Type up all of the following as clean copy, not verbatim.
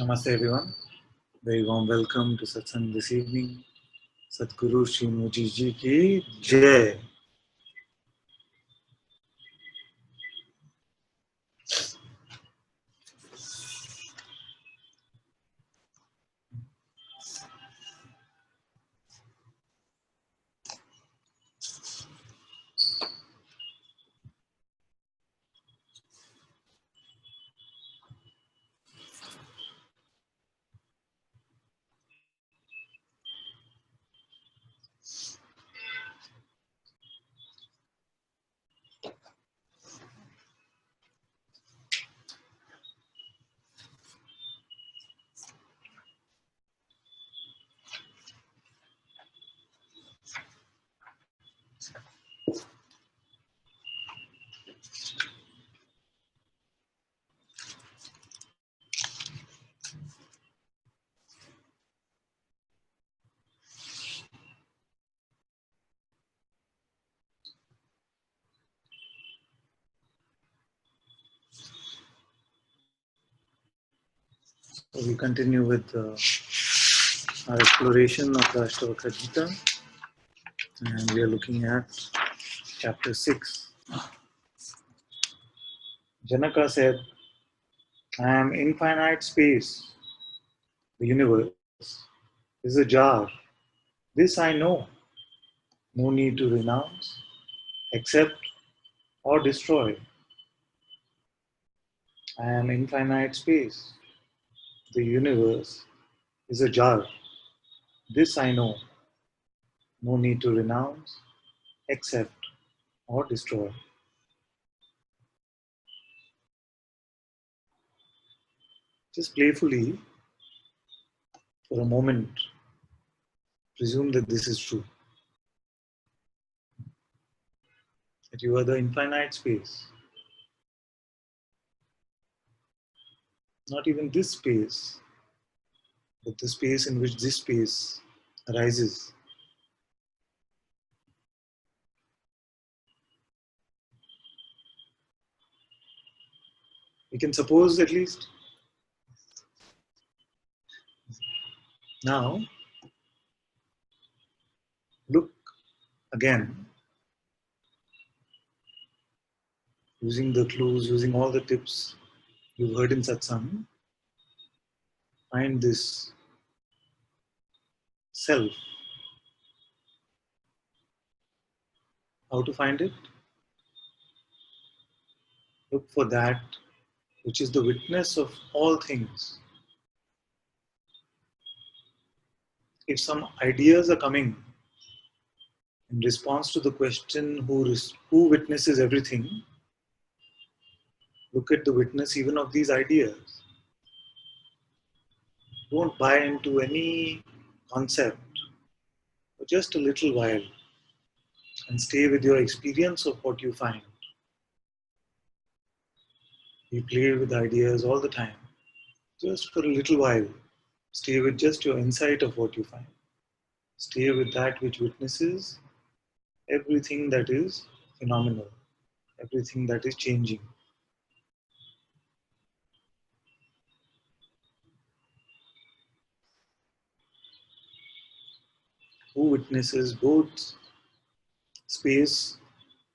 Namaste everyone. Very warm welcome to Satsang this evening. Sadhguru Shri Muji Ji ki Jai. So we continue with our exploration of the Ashtavakra Gita, and we are looking at chapter 6. Janaka said, I am infinite space. The universe is a jar. This I know. No need to renounce, accept, or destroy. I am infinite space. The universe is a jar. This I know. No need to renounce, accept, or destroy. Just playfully, for a moment, presume that this is true. That you are the infinite space. Not even this space, but the space in which this space arises. We can suppose at least. Now, look again, using the clues, using all the tips you've heard in Satsang, find this self. How to find it? Look for that which is the witness of all things. If some ideas are coming in response to the question, who witnesses everything, look at the witness even of these ideas. Don't buy into any concept for just a little while and stay with your experience of what you find. We play with ideas all the time. Just for a little while, stay with just your insight of what you find. Stay with that which witnesses everything that is phenomenal, everything that is changing. Who witnesses both space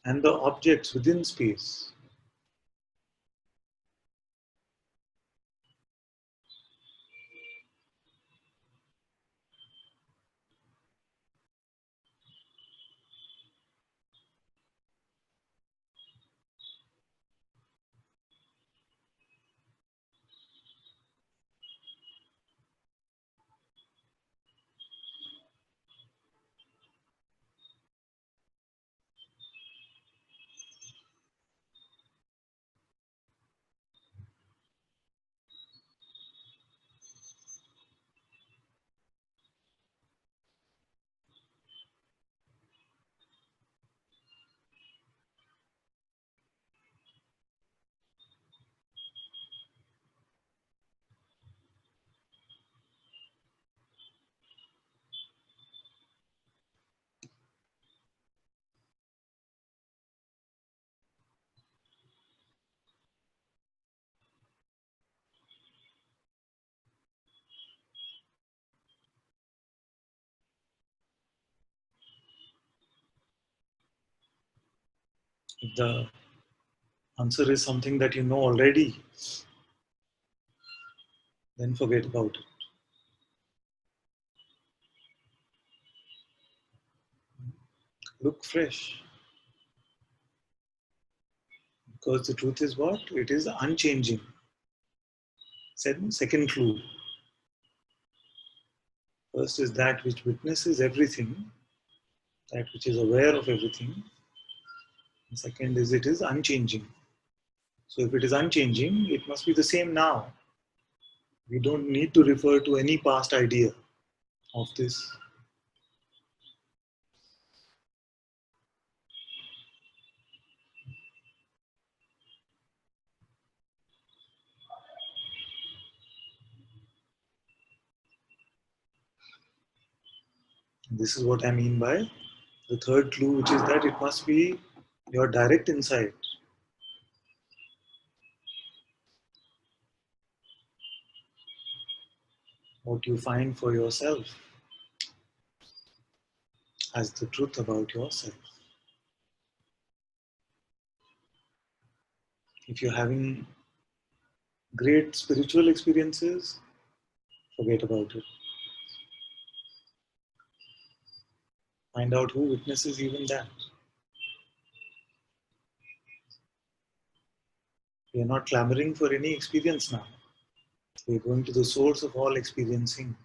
and the objects within space. If the answer is something that you know already, then forget about it. Look fresh. Because the truth is what? It is unchanging. Second clue. First is that which witnesses everything, that which is aware of everything. And second is it is unchanging. So if it is unchanging, it must be the same now. We don't need to refer to any past idea of this. This is what I mean by the third clue, which is that it must be your direct insight. What you find for yourself as the truth about yourself. If you're having great spiritual experiences, forget about it. Find out who witnesses even that. We are not clamoring for any experience now. We are going to the source of all experiencing.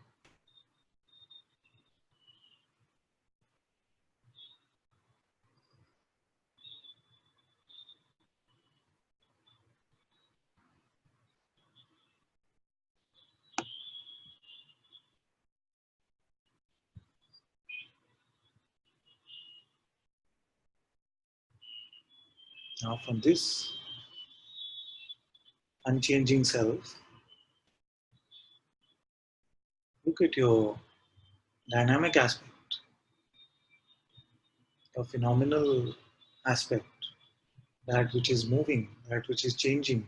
Now from this unchanging self, look at your dynamic aspect, your phenomenal aspect, that which is moving, that which is changing.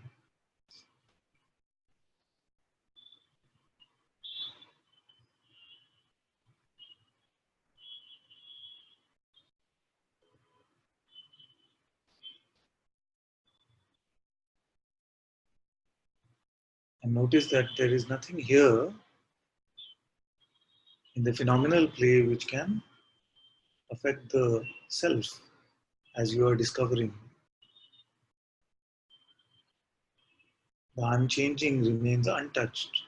And notice that there is nothing here in the phenomenal play which can affect the self as you are discovering. The unchanging remains untouched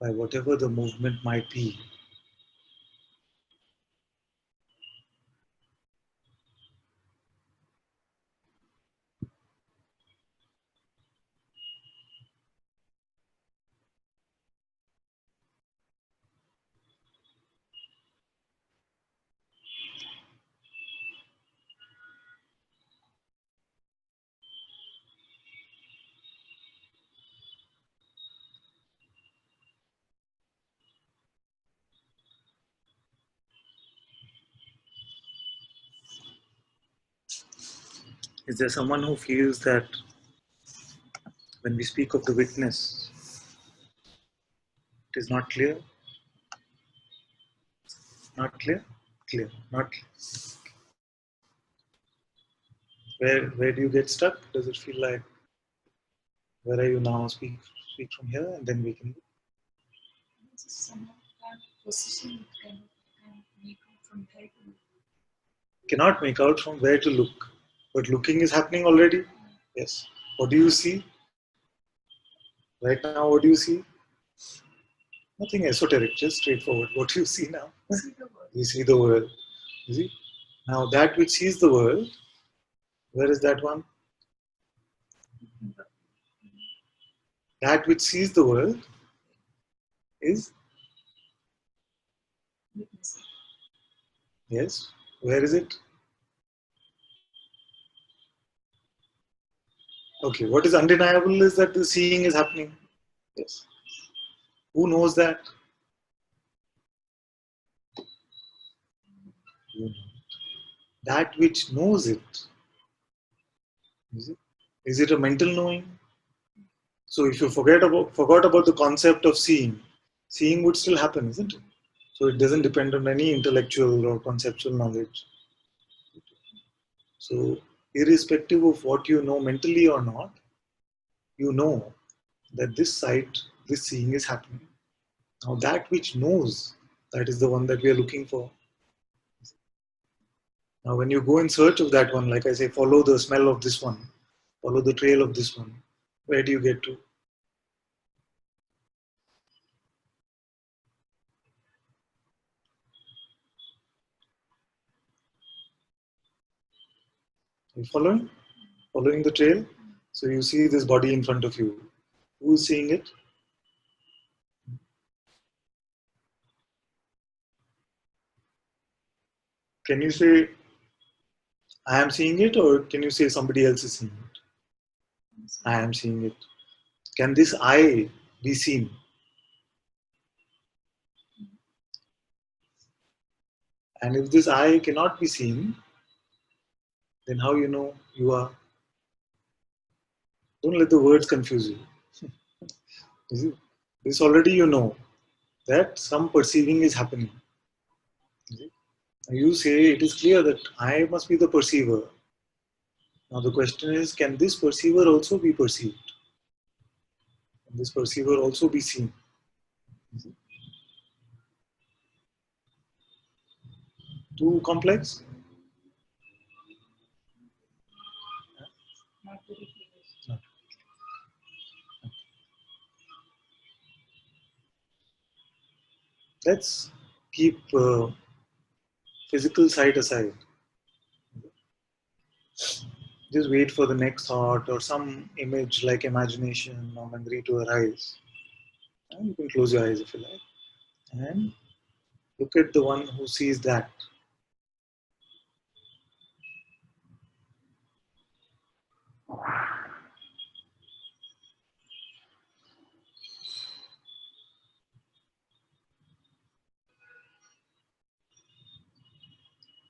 by whatever the movement might be. Is there someone who feels that when we speak of the witness, it is not clear? Not clear? Clear. Not clear. Where do you get stuck? Does it feel like, where are you now? Speak from here and then we can. Some of that position can make out from where to look. Cannot make out from where to look. But looking is happening already? Yes. What do you see? Right now, what do you see? Nothing esoteric, just straightforward. What do you see now? See the world. You see the world. You see? Now that which sees the world, where is that one? That which sees the world is? Witnessing. Yes. Where is it? Okay, what is undeniable is that the seeing is happening. Yes. Who knows that? You know. That which knows it. Is it a mental knowing? So if you forgot about the concept of seeing, seeing would still happen, isn't it? So it doesn't depend on any intellectual or conceptual knowledge. So irrespective of what you know mentally or not, you know that this sight, this seeing is happening. Now that which knows, that is the one that we are looking for. Now when you go in search of that one, like I say, follow the smell of this one, follow the trail of this one, where do you get to? Are you following? Following the trail? So you see this body in front of you. Who's seeing it? Can you say, I am seeing it, or can you say somebody else is seeing it? I am seeing it. Can this I be seen? And if this I cannot be seen, then how you know you are? Don't let the words confuse you. You see, this already you know that some perceiving is happening. You see? You say it is clear that I must be the perceiver. Now the question is, can this perceiver also be perceived? Can this perceiver also be seen? Too complex? Not very clear. No. Let's keep physical side aside. Just wait for the next thought or some image like imagination or memory to arise. And you can close your eyes if you like. And look at the one who sees that.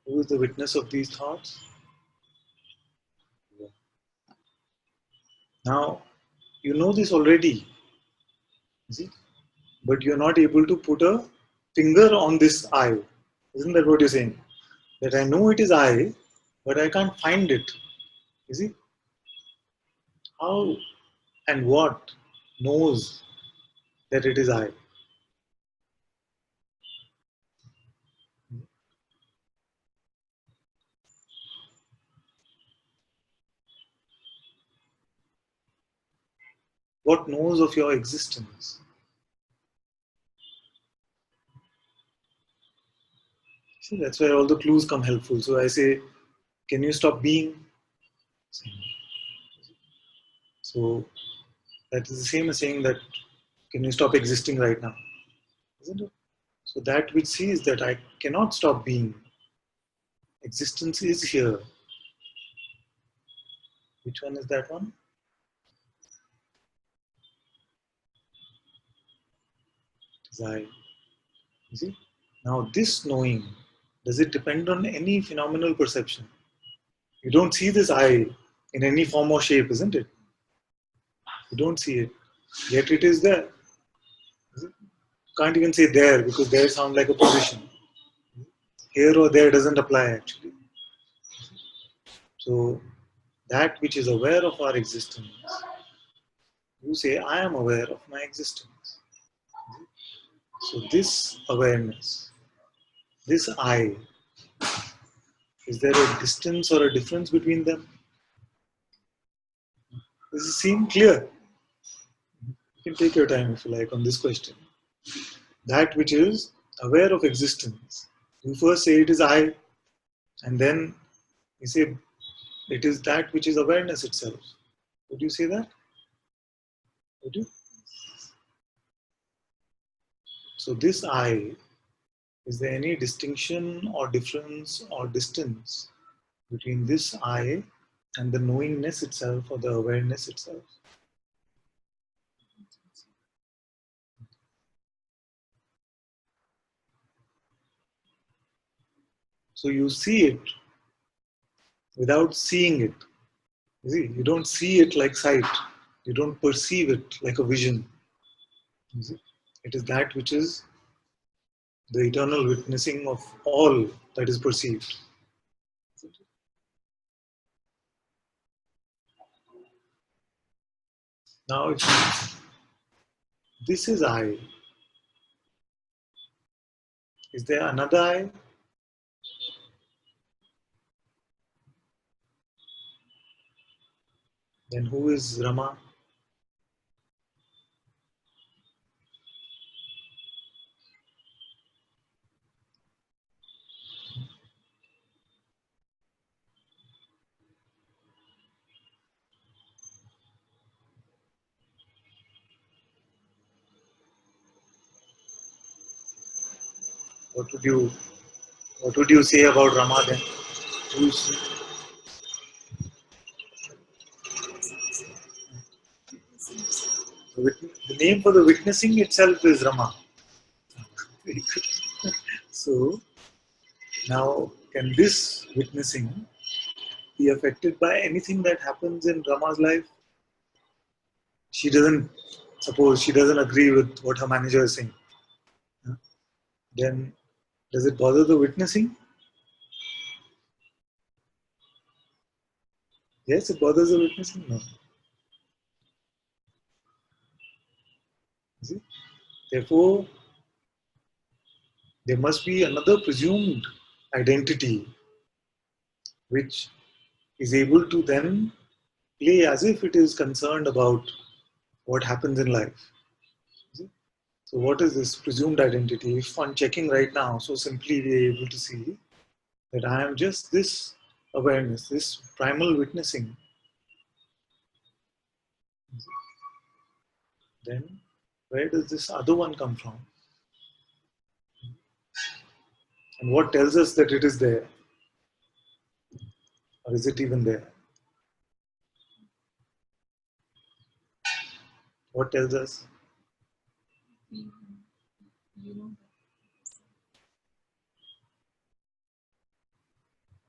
Who is the witness of these thoughts? Now, you know this already, see? But you're not able to put a finger on this I. Isn't that what you're saying? That I know it is I, but I can't find it. You see? How and what knows that it is I? What knows of your existence? See, that's where all the clues come helpful. So I say, can you stop being? So that is the same as saying that, can you stop existing right now? Isn't it? So that which sees that I cannot stop being, existence is here. Which one is that one? It is I. You see? Now this knowing, does it depend on any phenomenal perception? You don't see this I in any form or shape, isn't it? You don't see it. Yet it is there. Is it? You can't even say there because there sounds like a position. Here or there doesn't apply actually. So that which is aware of our existence, you say, I am aware of my existence. So this awareness, this I, is there a distance or a difference between them? Does it seem clear? You can take your time if you like on this question. That which is aware of existence, you first say it is I, and then you say it is that which is awareness itself. Would you say that? Would you? So this I, is there any distinction or difference or distance between this I and the knowingness itself or the awareness itself? So you see it without seeing it. You see, you don't see it like sight. You don't perceive it like a vision. You see, it is that which is the eternal witnessing of all that is perceived. Now, this is I. Is there another I? Then who is Rama? What would you say about Rama then? Who is she? The name for the witnessing itself is Rama. Very good. So now, can this witnessing be affected by anything that happens in Rama's life? Suppose she doesn't agree with what her manager is saying. Then does it bother the witnessing? Yes, it bothers the witnessing. No. See? Therefore, there must be another presumed identity which is able to then play as if it is concerned about what happens in life. See? So what is this presumed identity? If I'm checking right now, so simply we are able to see that I am just this awareness, this primal witnessing. Then where does this other one come from? And what tells us that it is there? Or is it even there? What tells us? You know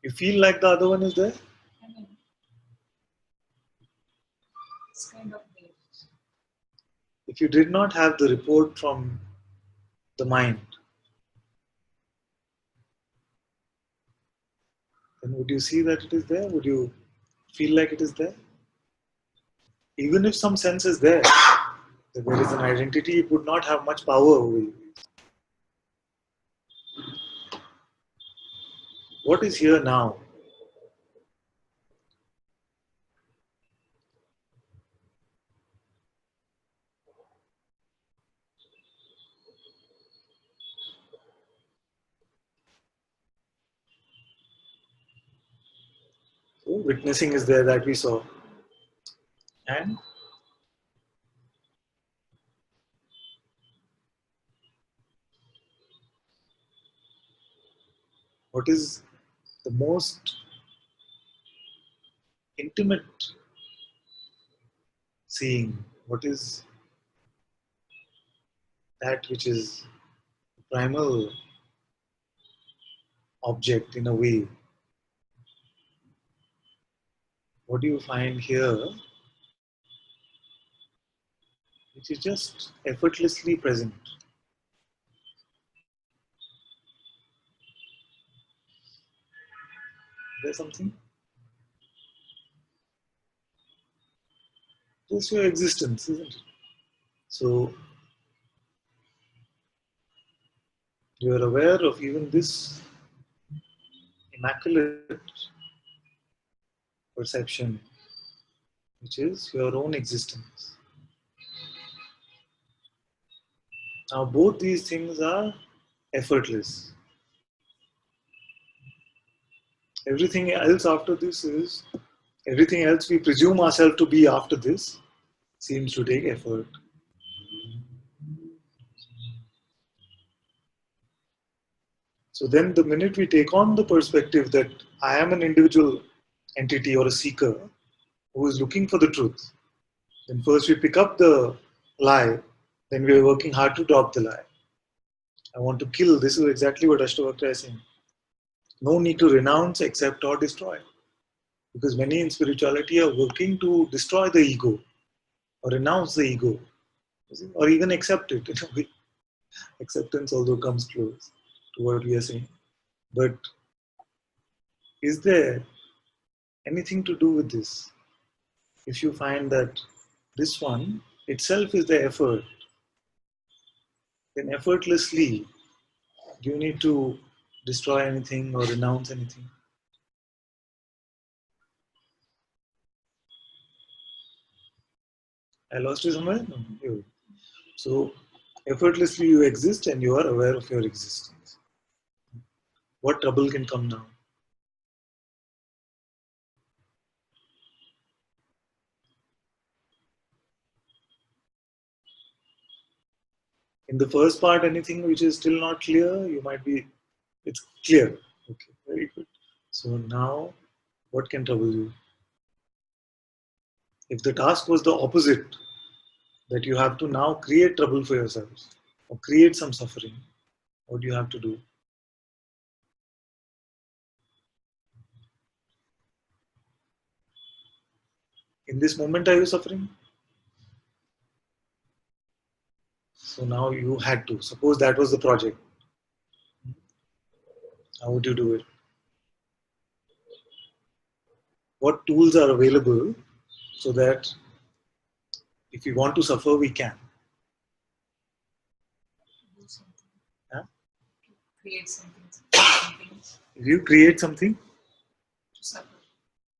You feel like the other one is there? I mean, it's kind of there. If you did not have the report from the mind, then would you see that it is there? Would you feel like it is there? Even if some sense is there, that there is an identity, it would not have much power over you. What is here now? So witnessing is there that we saw. And what is the most intimate seeing? What is that which is primal object in a way? What do you find here which is just effortlessly present? Is there something? Just your existence, isn't it? So you are aware of even this immaculate perception, which is your own existence. Now, both these things are effortless. Everything else after this is, everything else we presume ourselves to be after this seems to take effort. So then the minute we take on the perspective that I am an individual entity or a seeker who is looking for the truth, then first we pick up the lie, then we are working hard to drop the lie. I want to kill. This is exactly what Ashtavakra is saying. No need to renounce, accept, or destroy. Because many in spirituality are working to destroy the ego or renounce the ego or even accept it in a way. Acceptance although comes close to what we are saying. But is there anything to do with this? If you find that this one itself is the effort, then effortlessly, do you need to destroy anything or renounce anything? I lost you somewhere? No, you. So effortlessly you exist and you are aware of your existence. What trouble can come now? In the first part, anything which is still not clear, you might be, it's clear. Okay, very good. So now, what can trouble you? If the task was the opposite, that you have to now create trouble for yourselves or create some suffering, what do you have to do? In this moment, are you suffering? So now you had to. Suppose that was the project. How would you do it? What tools are available so that if we want to suffer, we can? Do something. Huh? Create something. Something If you create something, to suffer.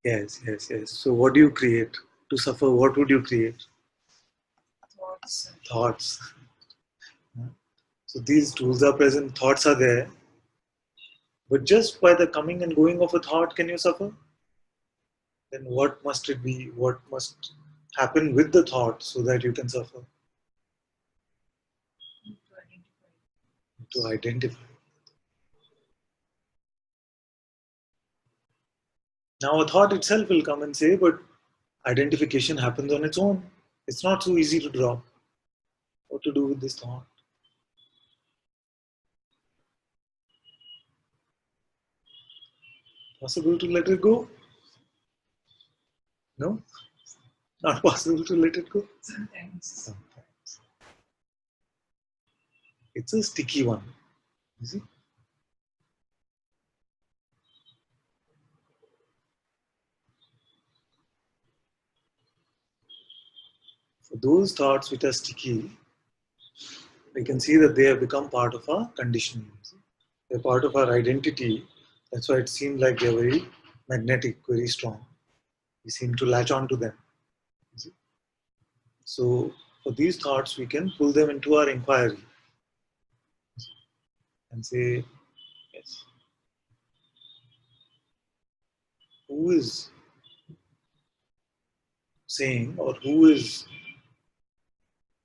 yes. So what do you create? To suffer, what would you create? Thoughts. Thoughts. So these tools are present, thoughts are there. But just by the coming and going of a thought, can you suffer? Then what must it be? What must happen with the thought so that you can suffer? To identify. To identify. Now a thought itself will come and say, but identification happens on its own. It's not so easy to drop. What to do with this thought? Possible to let it go? No? Not possible to let it go? Sometimes. Sometimes. It's a sticky one. You see? For those thoughts which are sticky, we can see that they have become part of our conditioning. They're part of our identity. That's why it seems like they're very magnetic, very strong. We seem to latch on to them. So for these thoughts, we can pull them into our inquiry and say, yes, who is saying or who is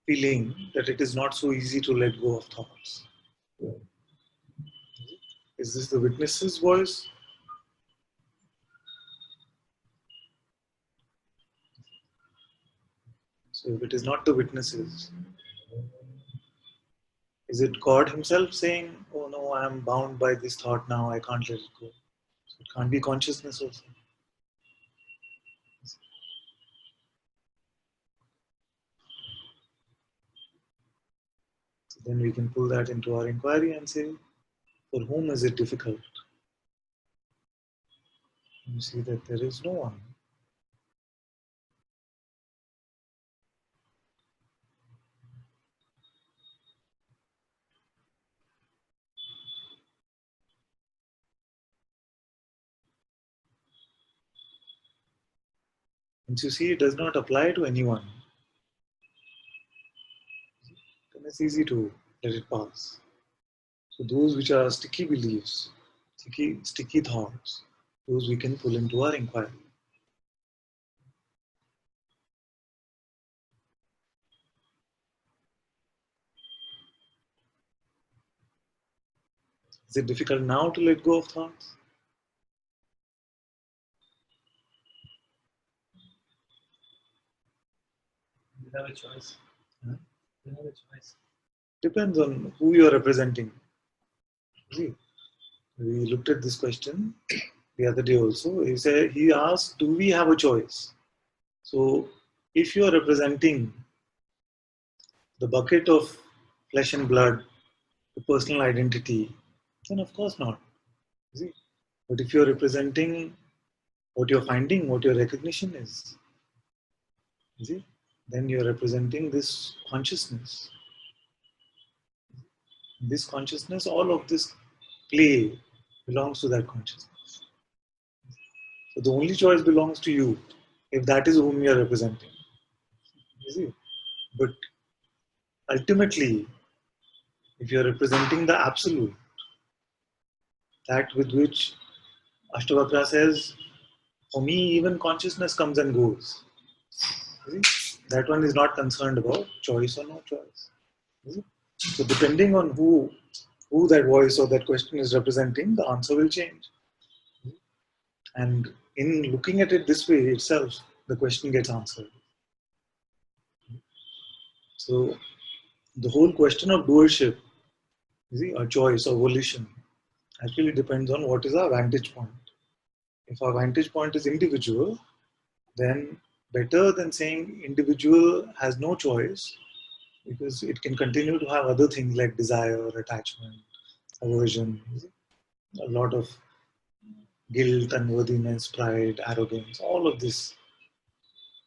feeling that it is not so easy to let go of thoughts? Is this the witness's voice? So if it is not the witness's, is it God himself saying, oh no, I am bound by this thought now, I can't let it go? So it can't be consciousness also. So then we can pull that into our inquiry and say, for whom is it difficult? You see that there is no one. Once you see it does not apply to anyone, then it's easy to let it pass. So those which are sticky beliefs, sticky thoughts, those we can pull into our inquiry. Is it difficult now to let go of thoughts? You have a choice. Huh? You have a choice. Depends on who you are representing. See, we looked at this question the other day also. He asked, do we have a choice? So if you are representing the bucket of flesh and blood, the personal identity, then of course not. See? But if you're representing what you're finding, what your recognition is, see? then you're representing this consciousness. This consciousness, all of this play belongs to that consciousness. So the only choice belongs to you, if that is whom you're representing. You see? But ultimately, if you're representing the absolute, that with which Ashtavakra says, for me, even consciousness comes and goes. You see? That one is not concerned about choice or no choice. You see? So depending on who that voice or that question is representing, the answer will change. And in looking at it this way itself, the question gets answered. So the whole question of doership, you see, or choice or volition, actually depends on what is our vantage point. If our vantage point is individual, then better than saying individual has no choice, because it can continue to have other things like desire, attachment, aversion, a lot of guilt, unworthiness, pride, arrogance, all of this.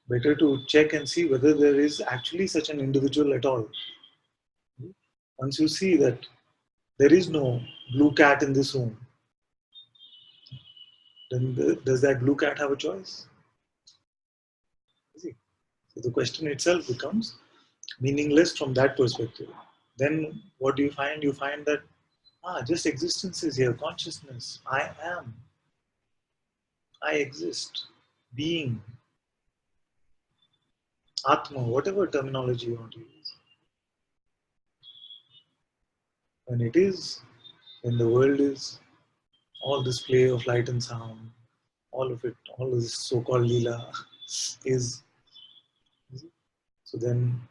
Better to check and see whether there is actually such an individual at all. Once you see that there is no blue cat in this room, then does that blue cat have a choice? See? So the question itself becomes meaningless from that perspective. Then what do you find? You find that just existence is here, consciousness. I am. I exist. Being. Atma, whatever terminology you want to use. When it is, when the world is, all this play of light and sound, all of it, all of this so-called lila is. So then,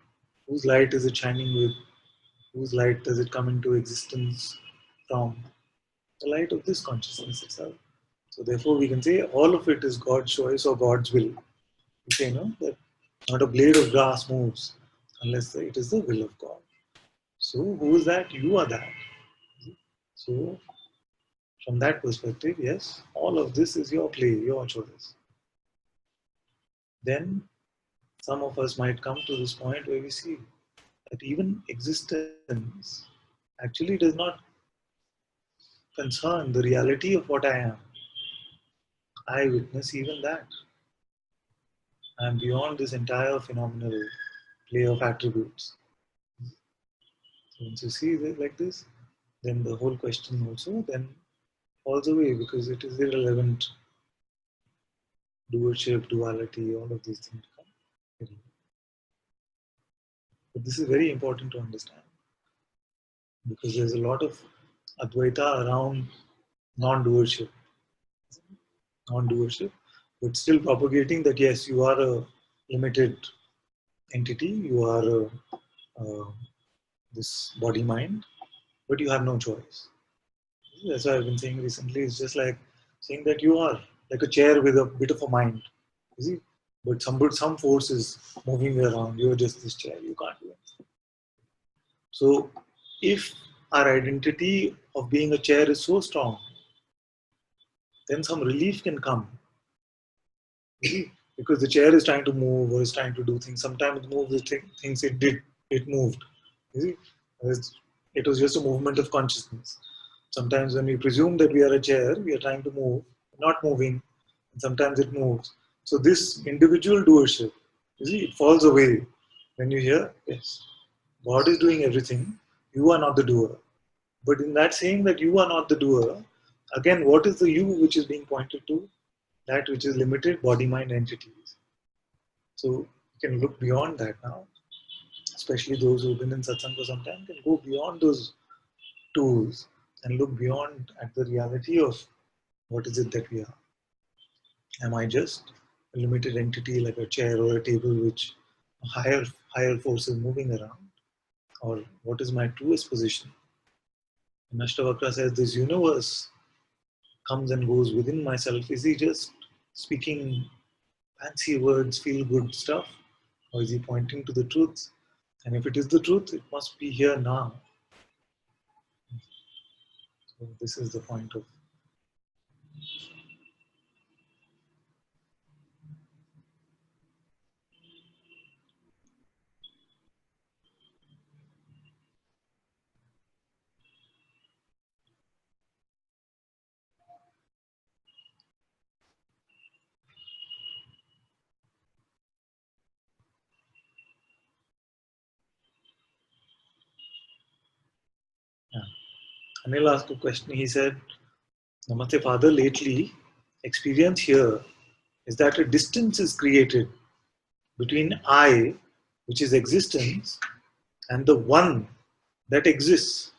whose light is it shining with? Whose light does it come into existence from? The light of this consciousness itself. So therefore, we can say all of it is God's choice or God's will. We say, no, that not a blade of grass moves unless it is the will of God. So who is that? You are that. So from that perspective, yes, all of this is your play, your choice. Then some of us might come to this point where we see that even existence actually does not concern the reality of what I am. I witness even that. I am beyond this entire phenomenal play of attributes. So once you see it like this, then the whole question also then falls away, because it is irrelevant. Doership, duality, all of these things become irrelevant. But this is very important to understand, because there's a lot of Advaita around non-doership, but still propagating that yes, you are a limited entity, you are this body-mind, but you have no choice. That's why I've been saying recently, it's just like saying that you are like a chair with a bit of a mind, you see, but some force is moving you around, you're just this chair, you can't do anything. So if our identity of being a chair is so strong, then some relief can come. You see? Because the chair is trying to move or is trying to do things. Sometimes it moves, it thinks it moved. You see? It was just a movement of consciousness. Sometimes when we presume that we are a chair, we are trying to move, not moving, and sometimes it moves. So this individual doership, you see, it falls away when you hear, yes, God is doing everything, you are not the doer. But in that saying that you are not the doer, again, what is the you which is being pointed to? That which is limited body-mind entities. So you can look beyond that now, especially those who've been in satsang for some time, can go beyond those tools and look beyond at the reality of what is it that we are. Am I just a limited entity like a chair or a table which a higher force is moving around? Or what is my truest position? And Ashtavakra says this universe comes and goes within myself. Is he just speaking fancy words, feel good stuff? Or is he pointing to the truth? And if it is the truth, it must be here now. So this is the point of Anil asked a question. He said, Namaste Father, lately, experience here is that a distance is created between I, which is existence, and the one that exists.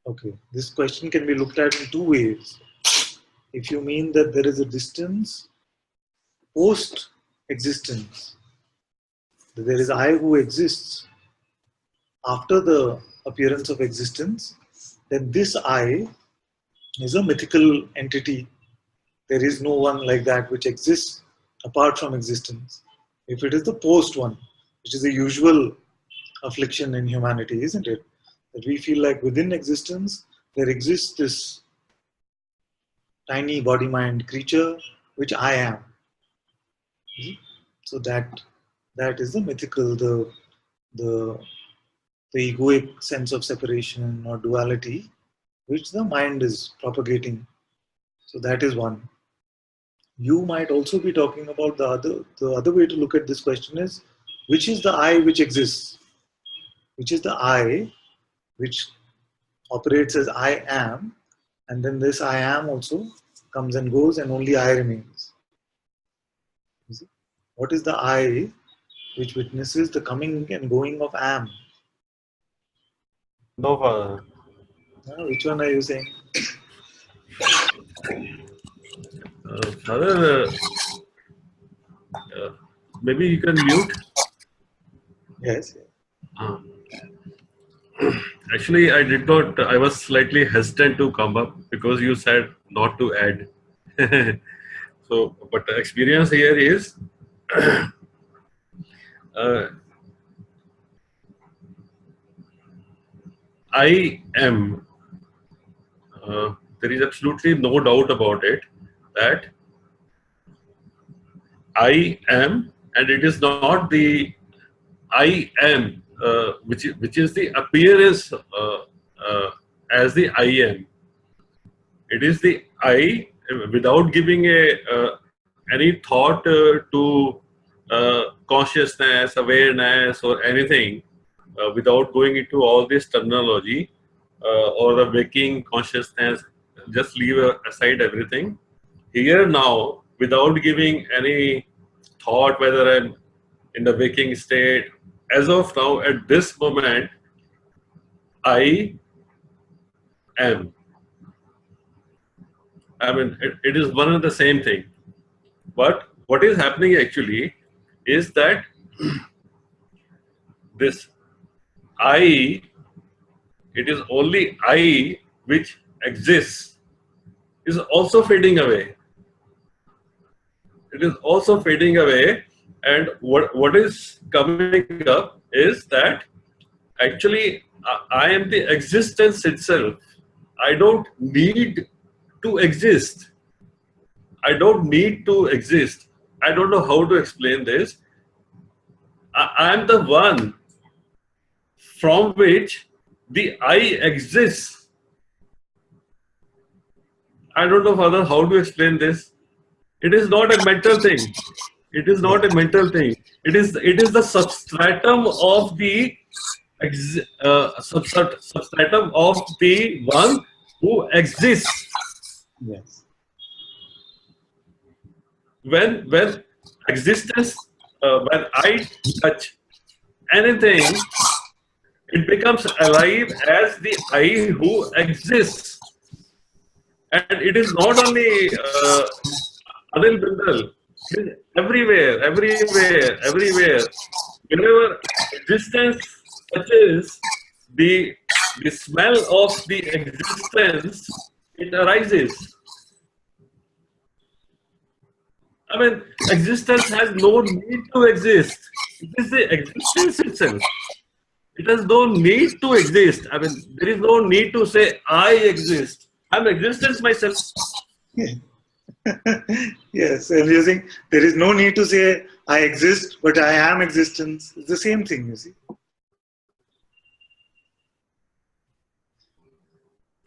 Okay, this question can be looked at in two ways. If you mean that there is a distance post existence, that there is I who exists after the appearance of existence, then this I is a mythical entity. There is no one like that which exists apart from existence. If it is the post one, which is the usual affliction in humanity, isn't it? That we feel like within existence there exists this tiny body-mind creature which I am. So that is the mythical, the egoic sense of separation or duality which the mind is propagating. So that is one. You might also be talking about the other way to look at this question is, which is the I which exists? Which is the I which operates as I am, and then this I am also comes and goes and only I remains. What is the I which witnesses the coming and going of am? No, Father. Which one are you saying? Father, maybe you can mute. Yes. Actually, I did not. I was slightly hesitant to come up because you said not to add. So, but the experience here is I am. There is absolutely no doubt about it that I am, and it is not the I am, which is the appearance as the I am. It is the I without giving any thought to consciousness, awareness, or anything, without going into all this terminology or the waking consciousness. Just leave aside everything. Here now, without giving any thought whether I'm in the waking state, as of now, at this moment, I am. I mean, it is one and the same thing. But what is happening actually is that this I, it is only I which exists, is also fading away. It is also fading away, and what is coming up is that actually I am the existence itself. I don't need to exist. I don't need to exist. I don't know how to explain this. I am the one from which the I exists. I don't know, Father, how to explain this. It is not a mental thing. It is not a mental thing. It is the substratum of the substratum of the one who exists. Yes. When existence, when I touch anything, it becomes alive as the I who exists. And it is not only Anil Bindal, it is everywhere, everywhere, everywhere. Whenever existence touches the smell of the existence, it arises. I mean, existence has no need to exist. It is the existence itself. It has no need to exist. I mean, there is no need to say, I exist. I'm existence myself. Yes, and using there is no need to say I exist, but I am existence. It's the same thing, you see.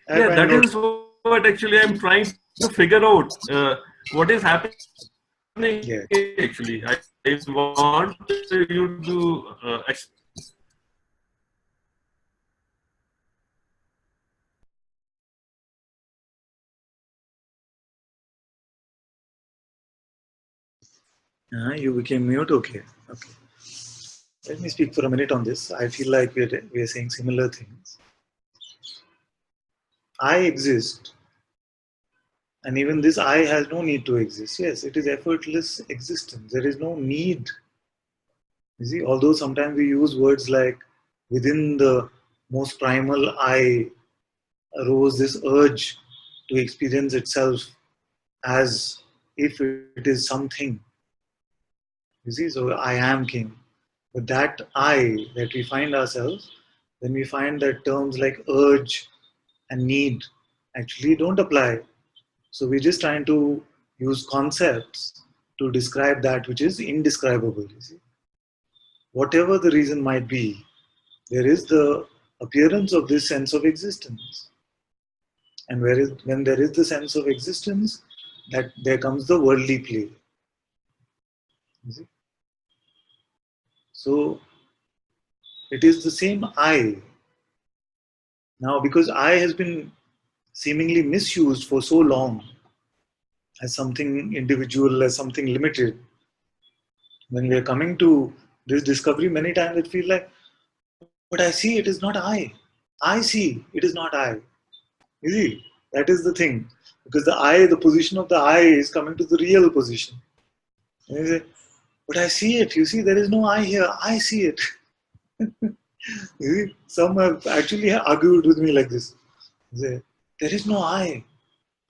Yeah, that is what actually I'm trying to figure out. What is happening actually? I want you to You became mute? Okay. Okay. Let me speak for a minute on this. I feel like we're saying similar things. I exist, and even this I has no need to exist. Yes, it is effortless existence. There is no need. You see, although sometimes we use words like within the most primal I arose this urge to experience itself as if it is something. You see, so I am king. But that I that we find ourselves, then we find that terms like urge and need actually don't apply. So we're just trying to use concepts to describe that which is indescribable. You see, whatever the reason might be, there is the appearance of this sense of existence. And when there is the sense of existence, that there comes the worldly play. You see? So it is the same I. Now, because I has been seemingly misused for so long as something individual, as something limited, when we are coming to this discovery, many times it feels like, but I see it is not I. I see it is not I. You see, that is the thing. Because the I, the position of the I is coming to the real position. And you say, but I see it. You see, there is no I here. I see it. You see, some have actually argued with me like this. They say, there is no I.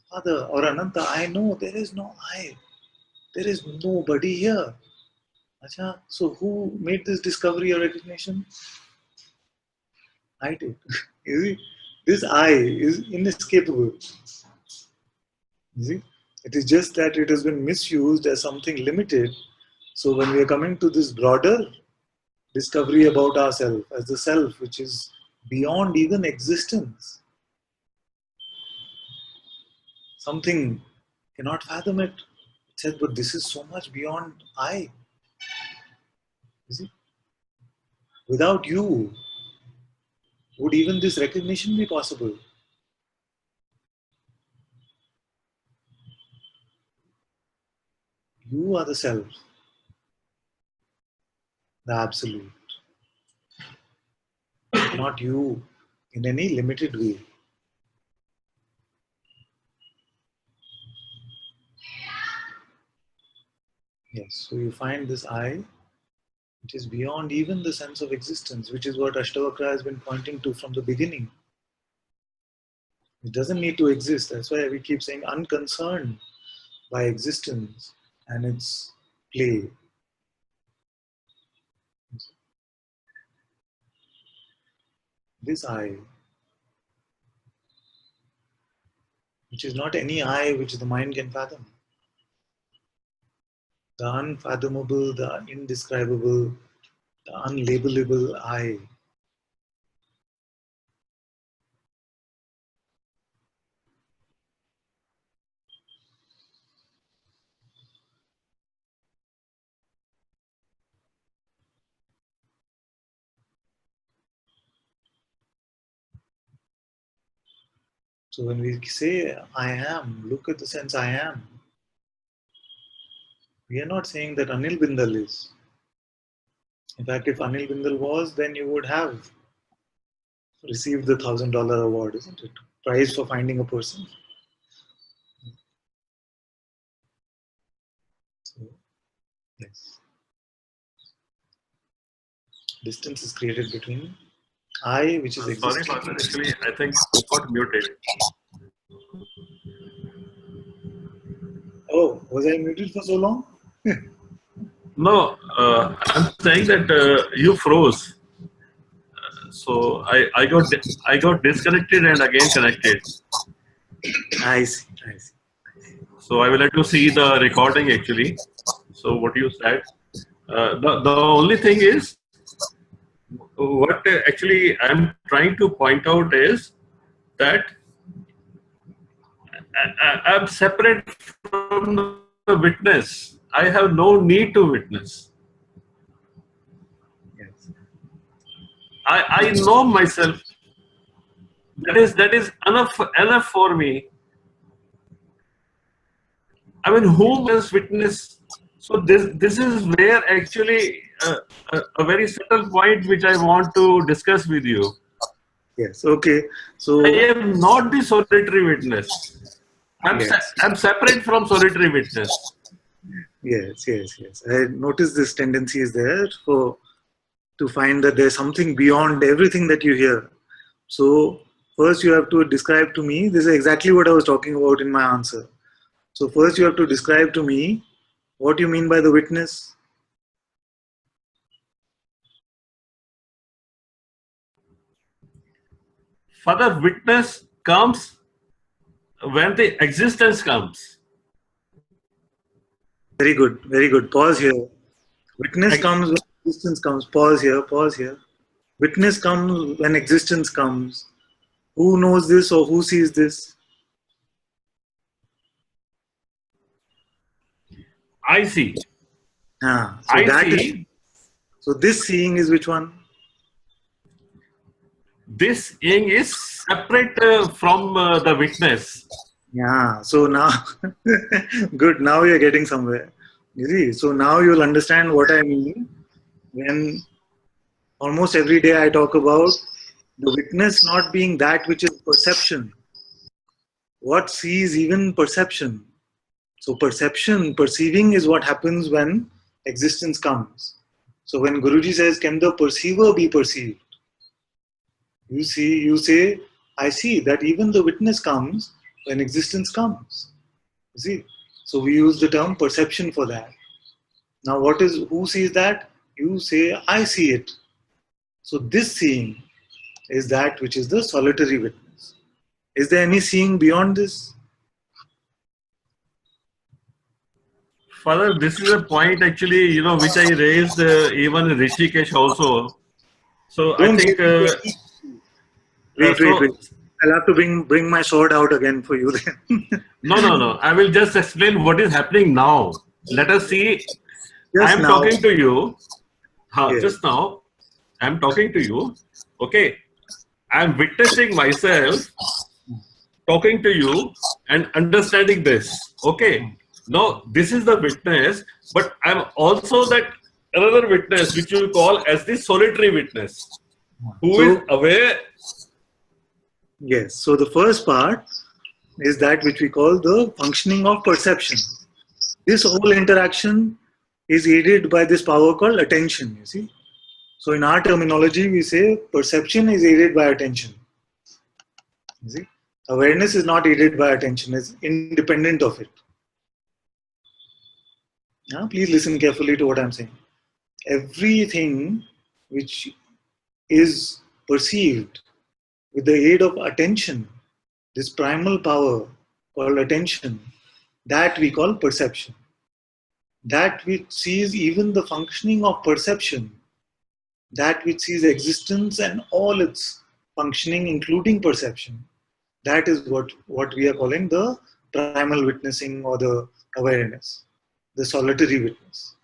Father or Ananta, I know there is no I. There is nobody here. Acha, so who made this discovery or recognition? I did. You see, this I is inescapable. You see, it is just that it has been misused as something limited. So when we are coming to this broader discovery about ourselves as the self, which is beyond even existence, something cannot fathom it. It said, but this is so much beyond I. You see, without you, would even this recognition be possible? You are the self, the absolute, not you in any limited way. Yes, so you find this I, which is beyond even the sense of existence, which is what Ashtavakra has been pointing to from the beginning. It doesn't need to exist. That's why we keep saying unconcerned by existence and its play. This I, which is not any I which the mind can fathom. The unfathomable, the indescribable, the unlabelable I. So when we say I am, look at the sense I am. We are not saying that Anil Bindal is. In fact, if Anil Bindal was, then you would have received the $1,000 award, isn't it? Prize for finding a person. So, yes. Distance is created between I, which is Sorry, existing. Father. Actually, I think you got muted. Oh, was I muted for so long? No, I'm saying that you froze. So I got disconnected and again connected. I see. I see. So I will have to see the recording actually. So what you said. The only thing is, what actually I'm trying to point out is that I'm separate from the witness. I have no need to witness. Yes. I know myself. That is enough for me. I mean, whom else witness So this is where actually a very subtle point which I want to discuss with you. Yes. Okay. I So am not the solitary witness. yes, I'm separate from solitary witness. yes. I noticed this tendency is there for to find that there's something beyond everything that you hear. So first you have to describe to me. This is exactly what I was talking about in my answer. So first you have to describe to me what you mean by the witness. Further, witness comes when the existence comes. Very good, very good. Pause here. Witness comes when existence comes. Pause here, pause here. Witness comes when existence comes. Who knows this or who sees this? I see. So I that is, see. so this seeing is which one? This ing is separate from the witness. Yeah. So now, good. Now you're getting somewhere. You see. So now you'll understand what I mean when almost every day I talk about the witness not being that which is perception. What sees even perception? So perception, perceiving is what happens when existence comes. So when Guruji says, can the perceiver be perceived? You say, I see that even the witness comes when existence comes. You see? So we use the term perception for that. Now who sees that? You say, I see it. So this seeing is that which is the solitary witness. Is there any seeing beyond this? Further, this is a point actually, which I raised even in Rishikesh also. So I Don't think, wait. I'll have to bring my sword out again for you then. no. I will just explain what is happening now. Let us see. I Just am now. talking to you. Yes. Just now, I am talking to you. Okay. I am witnessing myself talking to you and understanding this. Okay. Now, this is the witness, but I'm also that another witness, which you call as the solitary witness, who is aware. Yes. So the first part is that which we call the functioning of perception. This whole interaction is aided by this power called attention, you see. So in our terminology, we say perception is aided by attention. You see, awareness is not aided by attention, it's independent of it. Now, please listen carefully to what I'm saying. Everything which is perceived with the aid of attention, this primal power called attention, that we call perception. That which sees even the functioning of perception, that which sees existence and all its functioning, including perception, that is what we are calling the primal witnessing or the awareness, the solitary witness.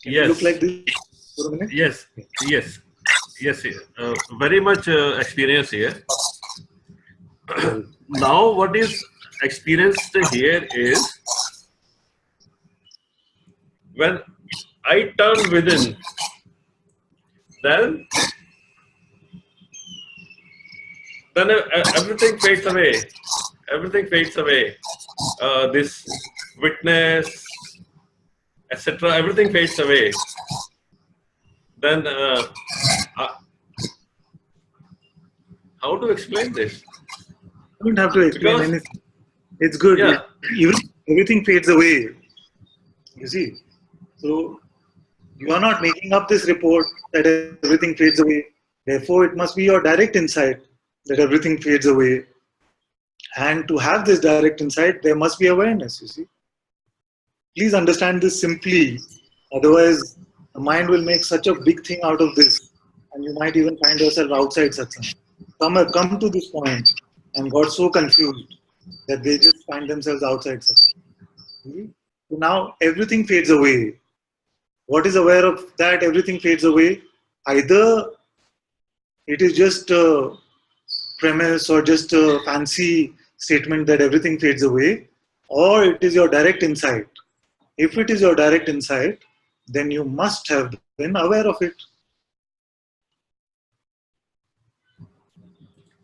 Can you look like this for a minute? Yes. Very much experience here. Now, what is experienced here is when I turn within, then everything fades away. Everything fades away. This witness, etc. Everything fades away. Then, how to explain this? You don't have to explain anything. It's good. Yeah. Even everything fades away. You see. So you are not making up this report that everything fades away. Therefore, it must be your direct insight that everything fades away. And to have this direct insight, there must be awareness, you see. Please understand this simply. Otherwise, the mind will make such a big thing out of this. And you might even find yourself outside Satsang. Some have come to this point and got so confused that they just find themselves outside Satsang. So now everything fades away. What is aware of that everything fades away? Either it is just premise or just a fancy statement that everything fades away, or it is your direct insight. If it is your direct insight, then you must have been aware of it.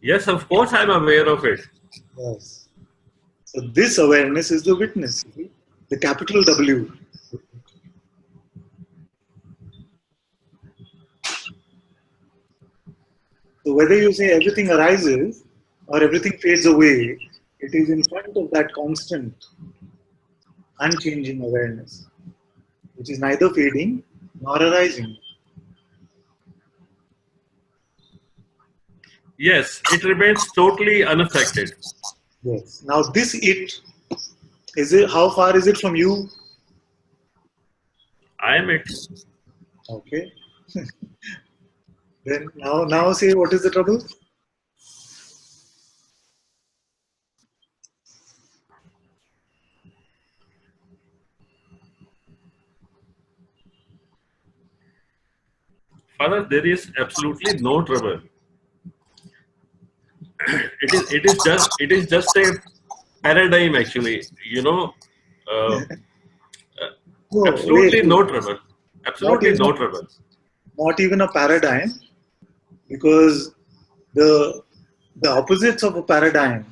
Yes, of course I'm aware of it. Yes. So this awareness is the witness, the capital W. So whether you say everything arises or everything fades away, it is in front of that constant, unchanging awareness, which is neither fading nor arising. Yes, it remains totally unaffected. Yes. Now this it, is it, how far is it from you? I am it. Okay. Then now say what is the trouble? Father, there is absolutely no trouble. It is just a paradigm actually. Uh, No, absolutely wait. no trouble. Not Absolutely even no trouble. not even a paradigm, because the opposites of a paradigm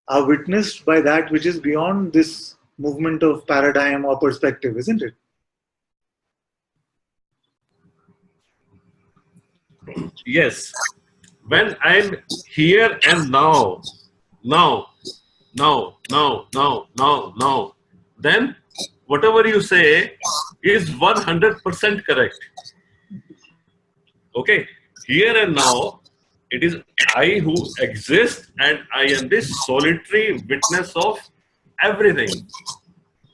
are witnessed by that which is beyond this movement of paradigm or perspective, isn't it? Yes. When I'm here and now, now, then whatever you say is 100% correct. Okay? Here and now, it is I who exist and I am the solitary witness of everything.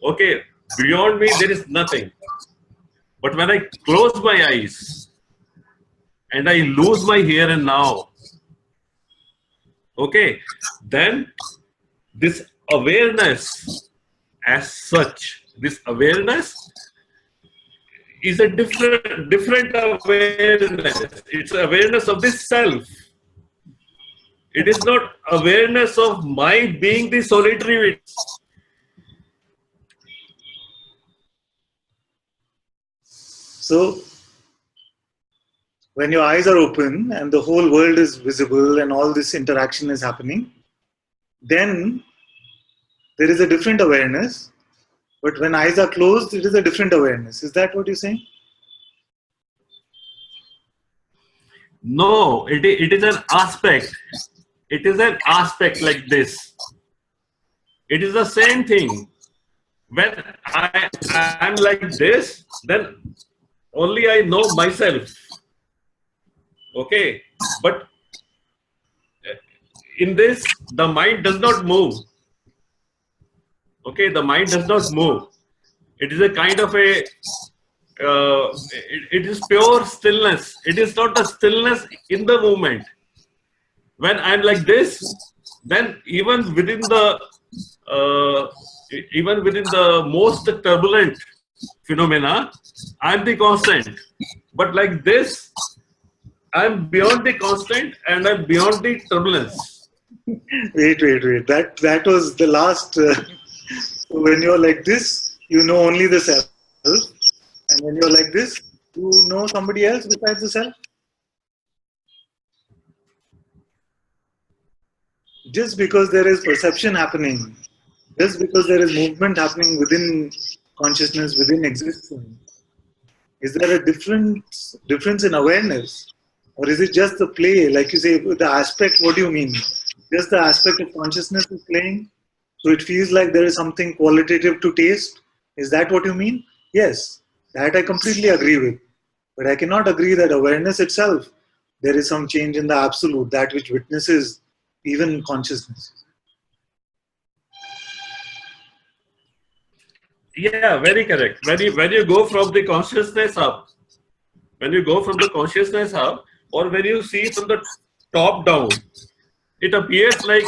Okay? Beyond me, there is nothing. But when I close my eyes and I lose my here and now, okay, then this awareness as such, this awareness is a different awareness. It's awareness of the self. It is not awareness of my being the solitary witness. So when your eyes are open and the whole world is visible and all this interaction is happening, then there is a different awareness. But when eyes are closed, it is a different awareness. Is that what you're saying? No, it is an aspect. It is an aspect like this. It is the same thing. When I am like this, then only I know myself. Okay, but in this, the mind does not move. Okay, the mind does not move. It is a kind of a, it is pure stillness. It is not a stillness in the movement. When I'm like this, then even within the most turbulent phenomena, I'm the constant. But like this, I'm beyond the constant and I'm beyond the turbulence. Wait. That was the last. When you're like this, you know only the self. And when you're like this, you know somebody else besides the self. Just because there is perception happening, just because there is movement happening within consciousness, within existence, is there a difference in awareness? Or is it just the play, like you say, the aspect, what do you mean? Just the aspect of consciousness is playing, so it feels like there is something qualitative to taste? Is that what you mean? Yes, that I completely agree with. But I cannot agree that awareness itself, there is some change in the absolute, that which witnesses even consciousness. Yeah, very correct. When you go from the consciousness up, or when you see from the top down, it appears like,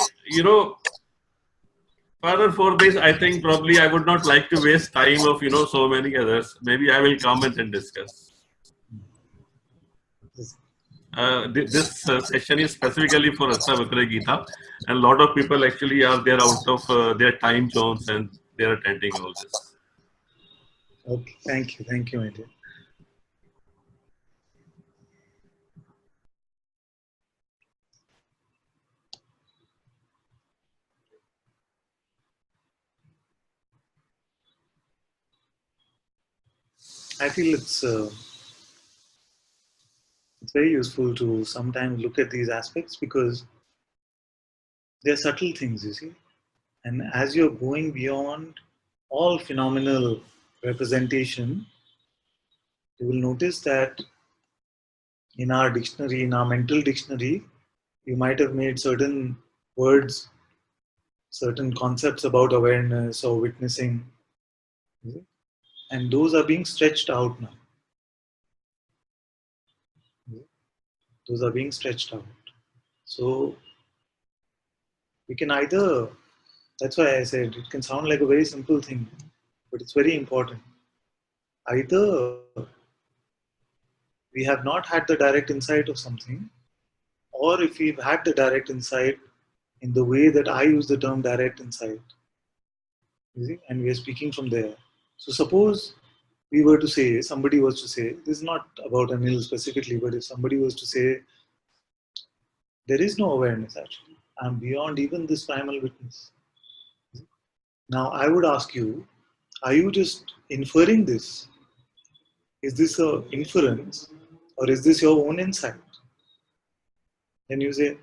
Father, for this, I think probably I would not like to waste time of, so many others. Maybe I will come and then discuss. this session is specifically for Ashtavakra Gita, and a lot of people actually are there out of their time zones and they are attending all this. Okay, thank you, my dear. I feel it's very useful to sometimes look at these aspects because they're subtle things, you see. And as you're going beyond all phenomenal representation, you will notice that in our dictionary, in our mental dictionary, you might have made certain words, certain concepts about awareness or witnessing, and those are being stretched out now. Those are being stretched out. So we can either, that's why I said it can sound like a very simple thing, but it's very important. Either we have not had the direct insight of something, or if we've had the direct insight in the way that I use the term direct insight, you see, and we are speaking from there. So suppose we were to say, somebody was to say, this is not about Anil specifically, but if somebody was to say, there is no awareness actually, I'm beyond even this primal witness. Now I would ask you, are you just inferring this? Is this a inference or is this your own insight? Then you say,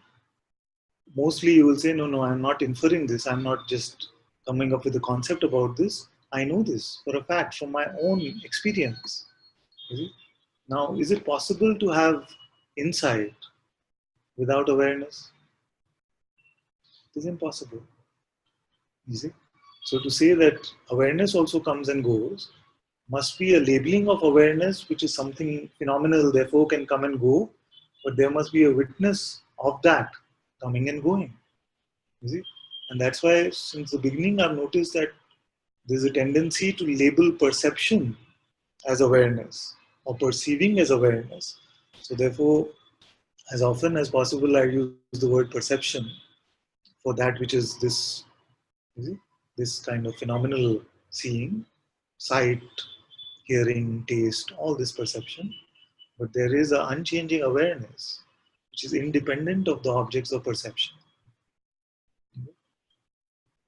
mostly you will say, no, I'm not inferring this. I'm not just coming up with a concept about this. I know this for a fact from my own experience. Now, is it possible to have insight without awareness? It is impossible. You see? So to say that awareness also comes and goes must be a labeling of awareness, which is something phenomenal, therefore can come and go, but there must be a witness of that coming and going. You see? And that's why since the beginning I've noticed that there's a tendency to label perception as awareness or perceiving as awareness. So therefore, as often as possible, I use the word perception for that which is this, you see, this kind of phenomenal seeing, sight, hearing, taste, all this perception. But there is an unchanging awareness which is independent of the objects of perception.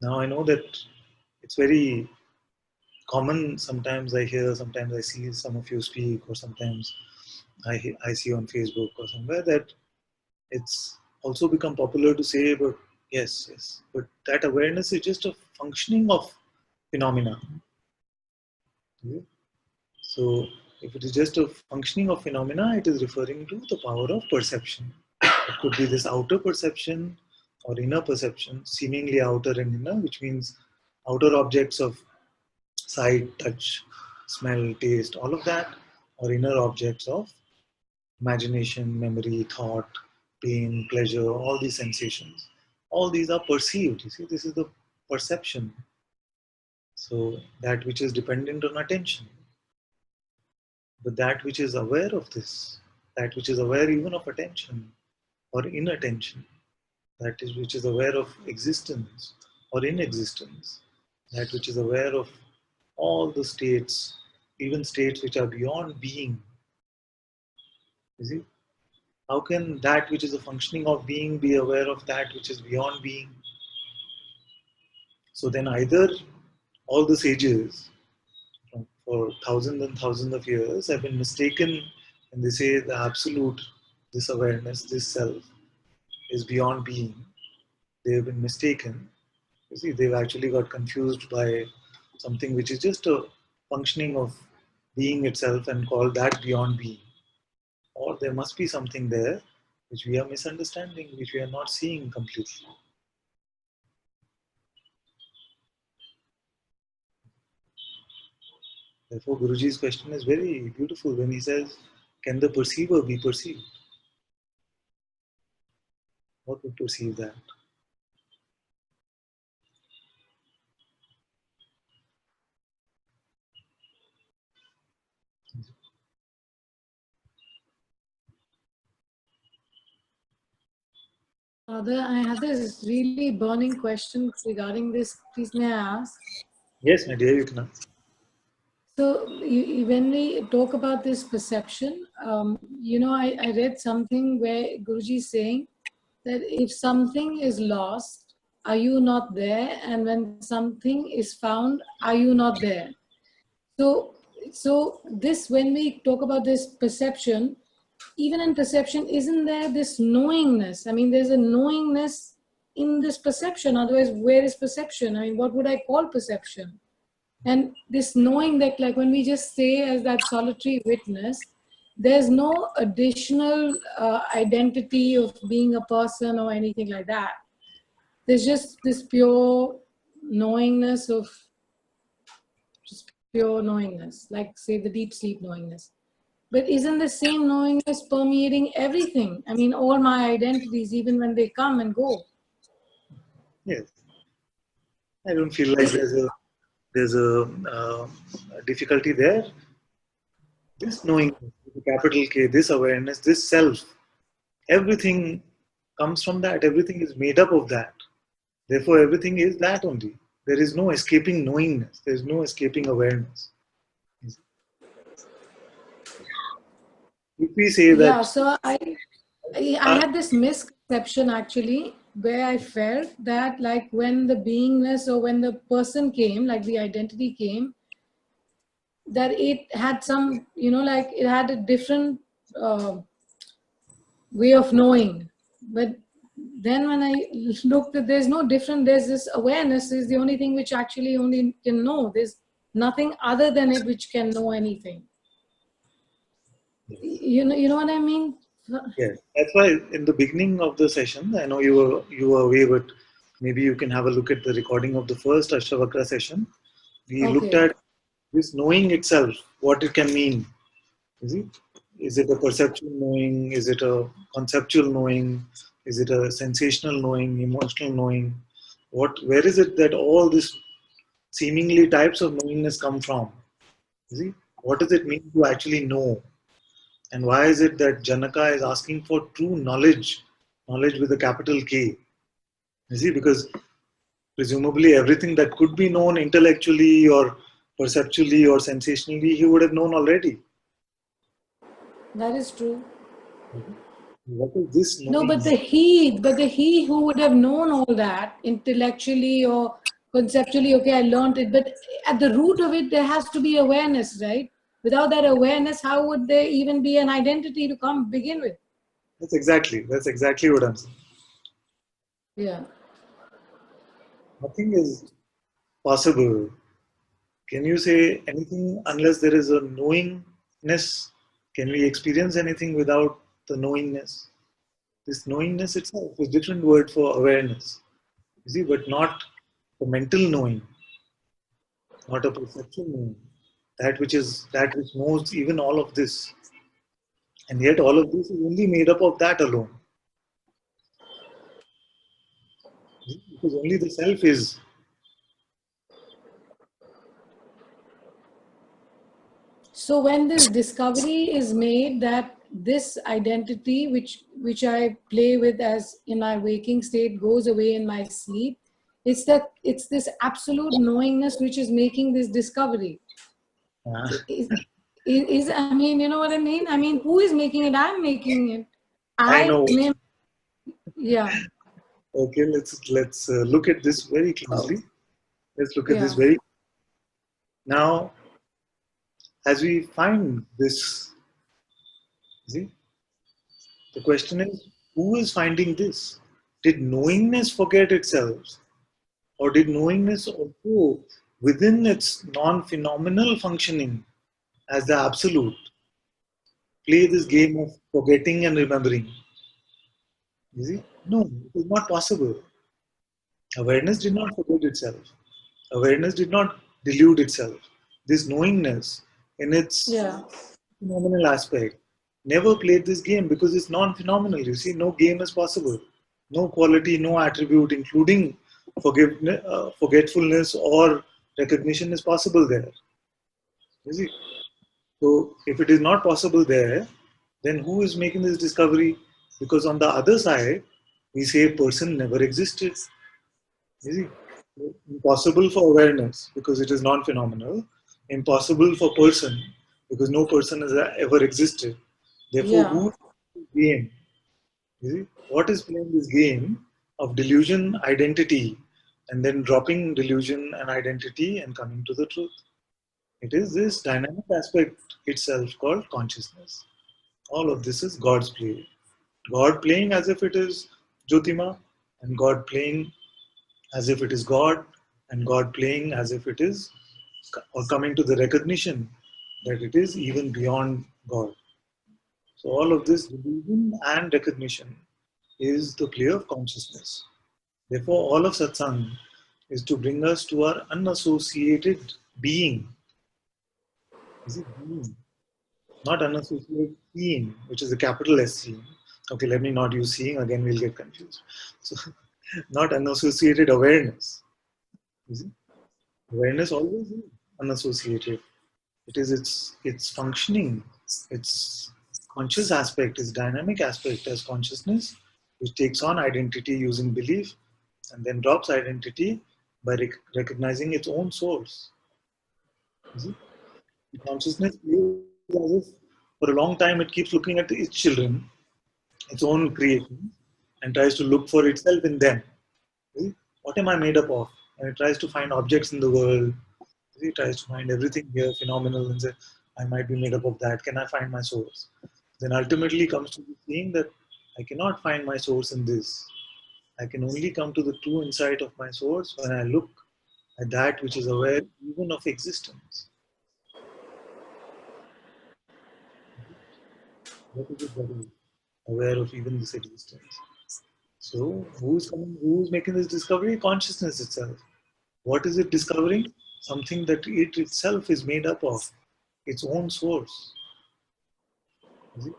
Now I know that it's very common. Sometimes I hear, sometimes I see some of you speak, or sometimes I see on Facebook or somewhere that it's also become popular to say, but yes, but that awareness is just a functioning of phenomena. Okay? So if it is just a functioning of phenomena, it is referring to the power of perception. It could be this outer perception or inner perception, seemingly outer and inner, which means outer objects of sight, touch, smell, taste, all of that, or inner objects of imagination, memory, thought, pain, pleasure, all these sensations. All these are perceived. You see, this is the perception. So that which is dependent on attention. But that which is aware of this, that which is aware even of attention or inattention, that is which is aware of existence or inexistence, that which is aware of all the states, even states which are beyond being. You see? How can that which is a functioning of being be aware of that which is beyond being? So then either all the sages for thousands and thousands of years have been mistaken and they say the absolute, this awareness, this self is beyond being. They have been mistaken. You see, they've actually got confused by something which is just a functioning of being itself and called that beyond being. Or there must be something there which we are misunderstanding, which we are not seeing completely. Therefore, Guruji's question is very beautiful when he says, can the perceiver be perceived? What would perceive that? Father, I have this really burning question regarding this. Please, may I ask? Yes, my dear, you can ask. So, when we talk about this perception, I read something where Guruji is saying that if something is lost, are you not there? And when something is found, are you not there? So, this, when we talk about this perception, even in perception, isn't there this knowingness? I mean, there's a knowingness in this perception. Otherwise, where is perception? I mean, what would I call perception? And this knowing that, like when we just say as that solitary witness, there's no additional identity of being a person or anything like that. There's just this pure knowingness of just pure knowingness, like say the deep sleep knowingness. But isn't the same knowingness permeating everything? I mean, all my identities, even when they come and go. Yes. I don't feel like there's a difficulty there. This knowing, the capital K, this awareness, this self, everything comes from that. Everything is made up of that. Therefore, everything is that only. There is no escaping knowingness. There is no escaping awareness. If we say that, Yeah, so I had this misconception actually where I felt that like when the beingness or when the person came, like the identity came, that it had some, like it had a different way of knowing. But then when I looked at, there's no different, there's this awareness is the only thing which actually only can know. There's nothing other than it which can know anything. You know what I mean? yes, that's why in the beginning of the session, I know you were away, but maybe you can have a look at the recording of the first Ashtavakra session. We looked Okay. at this knowing itself, what it can mean. Is it a perceptual knowing? Is it a conceptual knowing? Is it a sensational knowing, emotional knowing? Where is it that all these seemingly types of knowingness come from? What does it mean to actually know? And why is it that Janaka is asking for true knowledge, knowledge with a capital K? Because presumably everything that could be known intellectually or perceptually or sensationally, he would have known already. That is true. What is this No, knowing? but the he who would have known all that intellectually or conceptually, okay, I learned it, but at the root of it, there has to be awareness, right? Without that awareness, how would there even be an identity to come begin with? That's exactly what I'm saying. Yeah. Nothing is possible. Can you say anything unless there is a knowingness? Can we experience anything without the knowingness? This knowingness itself is a different word for awareness. But not a mental knowing, not a perceptual knowing. That which knows even all of this. And yet all of this is only made up of that alone. Because only the self is. So when this discovery is made that this identity which I play with as in my waking state goes away in my sleep, it's this absolute knowingness which is making this discovery. Is I mean, you know what I mean? I mean, who is making it? I'm making it. I know. Yeah. Okay, let's look at this very closely. Let's look at this Yeah. very. Now, as we find this, the question is, who is finding this? Did knowingness forget itself? Or did knowingness also, within its non-phenomenal functioning as the absolute, play this game of forgetting and remembering? No, it is not possible. Awareness did not forget itself. Awareness did not delude itself. This knowingness, in its phenomenal aspect, never played this game because it's non-phenomenal. You see, no game is possible. No quality, no attribute, including forgetfulness or recognition, is possible there. You see, so if it is not possible there, then who is making this discovery? Because on the other side, We say person never existed. You see? Impossible for awareness because it is non-phenomenal. Impossible for person because no person has ever existed. Therefore, Yeah. who is the game? You see? What is playing this game of delusion, identity, and then dropping delusion and identity and coming to the truth? It is this dynamic aspect itself called consciousness. All of this is God's play. God playing as if it is Jyotima, and God playing as if it is God, and God playing as if it is, or coming to the recognition that it is even beyond God. So all of this delusion and recognition is the play of consciousness. Therefore, all of satsang is to bring us to our unassociated being. Is it being? Not unassociated seeing, which is a capital S seeing. Okay, let me not use seeing, again we'll get confused. So, not unassociated awareness. You see? Awareness always is unassociated. It is its functioning, its conscious aspect, its dynamic aspect as consciousness, which takes on identity using belief and then drops identity by recognizing its own source. You see? Consciousness is as if for a long time it keeps looking at its children, its own creation, and tries to look for itself in them. See? What am I made up of? And it tries to find objects in the world. It tries to find everything here phenomenal and say, I might be made up of that. Can I find my source? Then ultimately comes to the seeing that I cannot find my source in this. I can only come to the true insight of my source when I look at that which is aware even of existence. What is it that is aware of even this existence? So who's making this discovery? Consciousness itself. What is it discovering? Something that it itself is made up of, its own source. Is it?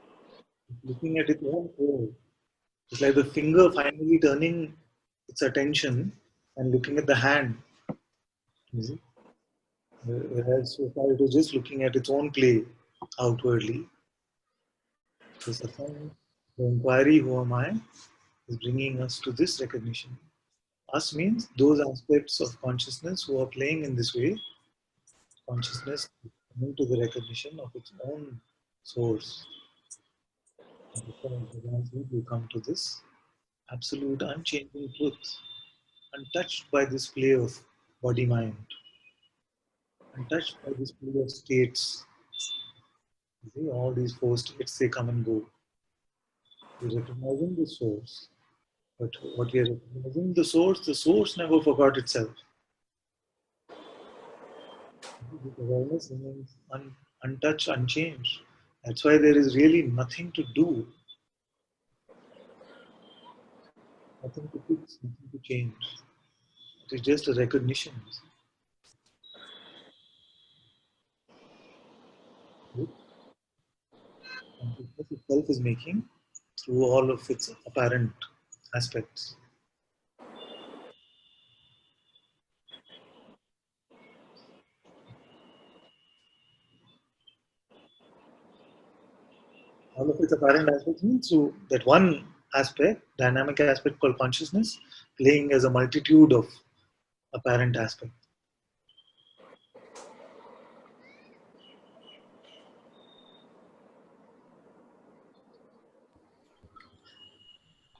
Looking at its own core. It's like the finger finally turning its attention and looking at the hand. You see? Whereas so far it was just looking at its own play outwardly. So Satsang, the inquiry, who am I, is bringing us to this recognition. Us means those aspects of consciousness who are playing in this way. Consciousness coming to the recognition of its own source. We come to this absolute unchanging truth, untouched by this play of body-mind, untouched by this play of states. You see, all these four states, they come and go. We're recognizing the source. But what we are recognizing, the source never forgot itself. This awareness remains untouched, unchanged. That's why there is really nothing to do, nothing to fix, nothing to change. It is just a recognition. Consciousness itself is making through all of its apparent aspects. All of its apparent aspects means so that one aspect, dynamic aspect called consciousness, playing as a multitude of apparent aspects.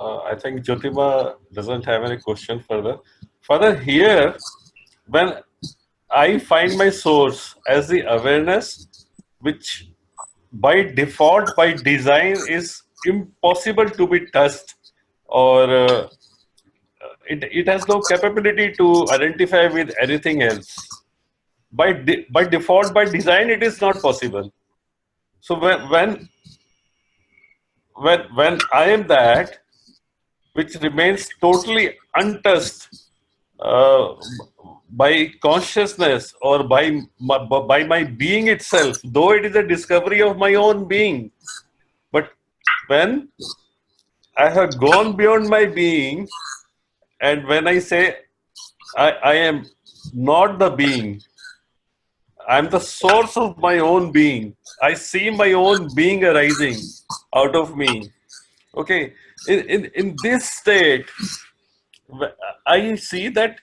I think Jyotima doesn't have any question further. Further, here, when I find my source as the awareness, which by default, by design, is impossible to be touched, or it has no capability to identify with anything else. By default, by design, it is not possible. So when I am that, which remains totally untouched uh, by consciousness or by my being itself, though it is a discovery of my own being. But when I have gone beyond my being, and when I say I am not the being, I am the source of my own being. I see my own being arising out of me. Okay, in this state, I see that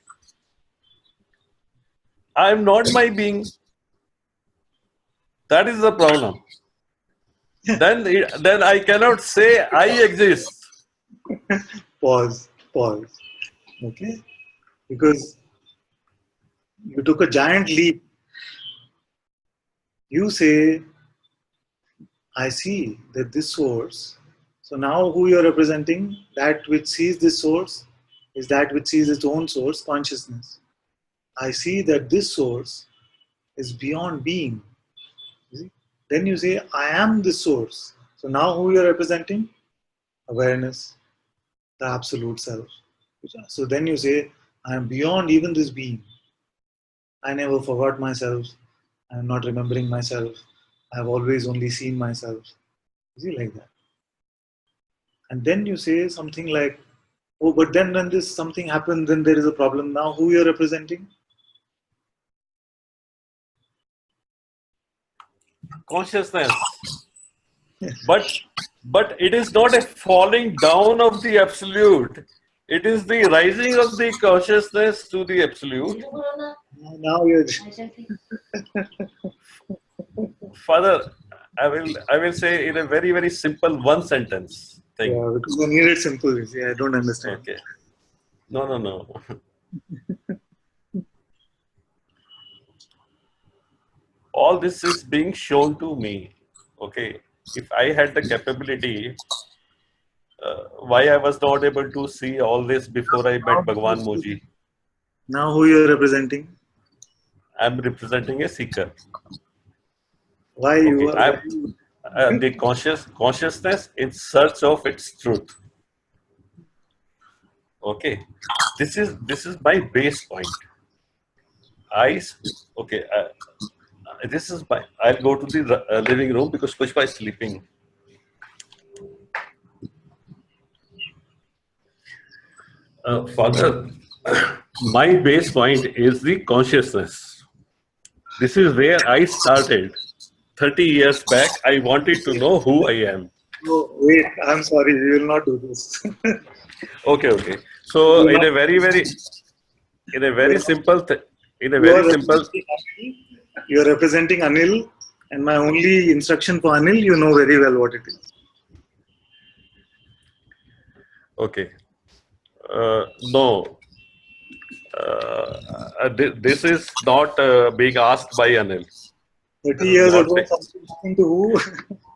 I am not my being. That is the problem. Then I cannot say I exist. Pause. Okay? Because you took a giant leap. You say, I see that this source. So now who you're representing, that which sees this source, is that which sees its own source, consciousness. I see that this source is beyond being. You see? Then you say, I am the source. So now who you're representing? Awareness, the absolute self. So then you say, I am beyond even this being. I never forgot myself. I am not remembering myself. I have always only seen myself. You see, like that. And then you say something like, oh, but then when this something happens, then there is a problem. Now who you're representing? Consciousness. But it is not a falling down of the absolute. It is the rising of the consciousness to the absolute. Now you're Father, I will say in a very, very simple one sentence thing. yeah, because I need it simple. You see, I don't understand. Okay. No. All this is being shown to me. Okay. If I had the capability, why I was not able to see all this before I met Bhagwan Moji? Now who you're representing? I'm representing a seeker. Why you Okay. are? The consciousness in search of its truth. Okay. This is my base point. This is my. I'll go to the living room because Pushpa is sleeping. Father, my base point is the consciousness. This is where I started. 30 years back, I wanted to know who I am. Oh, wait, I'm sorry, we will not do this. Okay. So in a very simple, You're representing Anil, and my only instruction for Anil, you know very well what it is. okay. No. This is not being asked by Anil. 30 years What ago, they- something happened to who?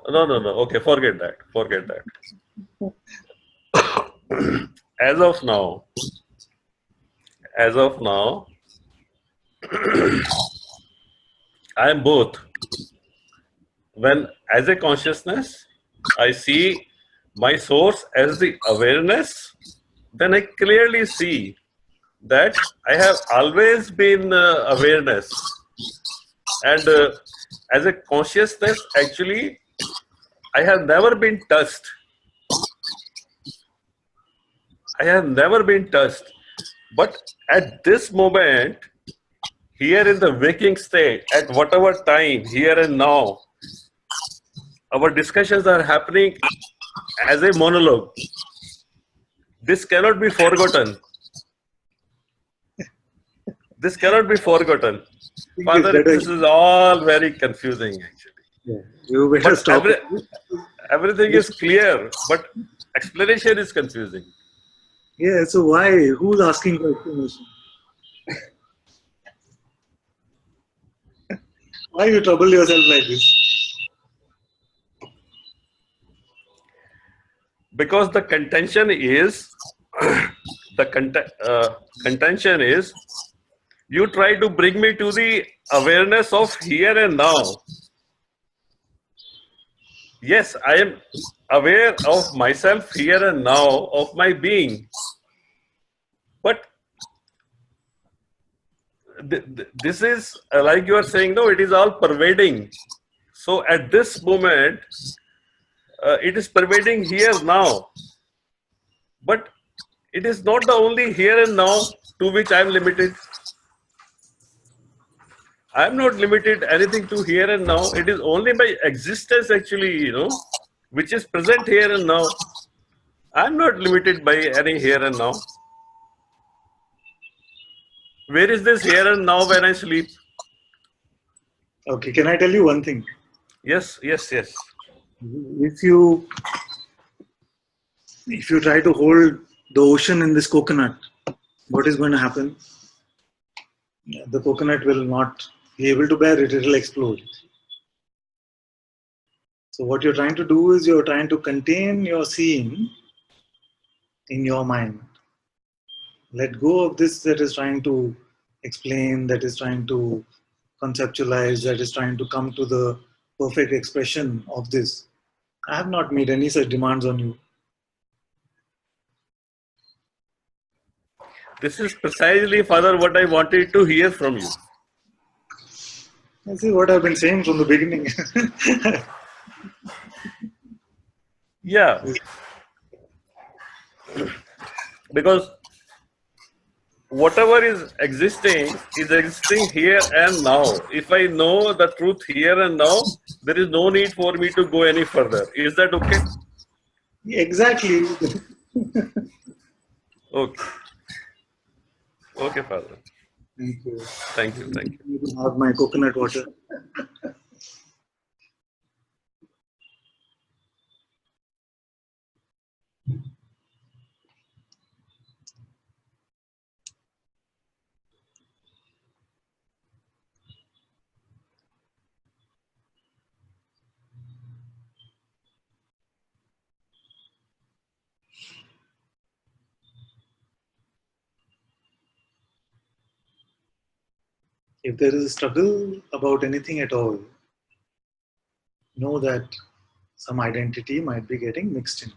No. Okay, forget that. As of now, I am both. When as a consciousness, I see my source as the awareness, then I clearly see that I have always been awareness. And as a consciousness, actually, I have never been touched. But at this moment, here in the waking state, at whatever time, here and now, our discussions are happening as a monologue. This cannot be forgotten. Father, this is all very confusing, actually. Yeah, you better But stop. everything is clear, but explanation is confusing. Yeah, so why? Who's asking for explanation? Why you trouble yourself like this? Because the contention is, you try to bring me to the awareness of here and now. Yes, I am aware of myself here and now, of my being. But this is like you are saying, no, it is all pervading. So at this moment, it is pervading here now. But it is not the only here and now to which I am limited. I am not limited anything to here and now. It is only my existence actually, which is present here and now. I'm not limited by any here and now. Where is this here and now when I sleep? Okay, can I tell you one thing? Yes, yes, yes. If you try to hold the ocean in this coconut, what is going to happen? The coconut will not be able to bear it, it will explode. So what you're trying to do is you're trying to contain your seeing in your mind. Let go of this that is trying to explain, that is trying to conceptualize, that is trying to come to the perfect expression of this. I have not made any such demands on you. This is precisely, Father, what I wanted to hear from you. This is what I've been saying from the beginning. Yeah. Because whatever is existing here and now. If I know the truth here and now, there is no need for me to go any further. Is that okay? Exactly. Okay. Okay, Father. Thank you. Thank you. Thank you. You can have my coconut water. If there is a struggle about anything at all, know that some identity might be getting mixed in.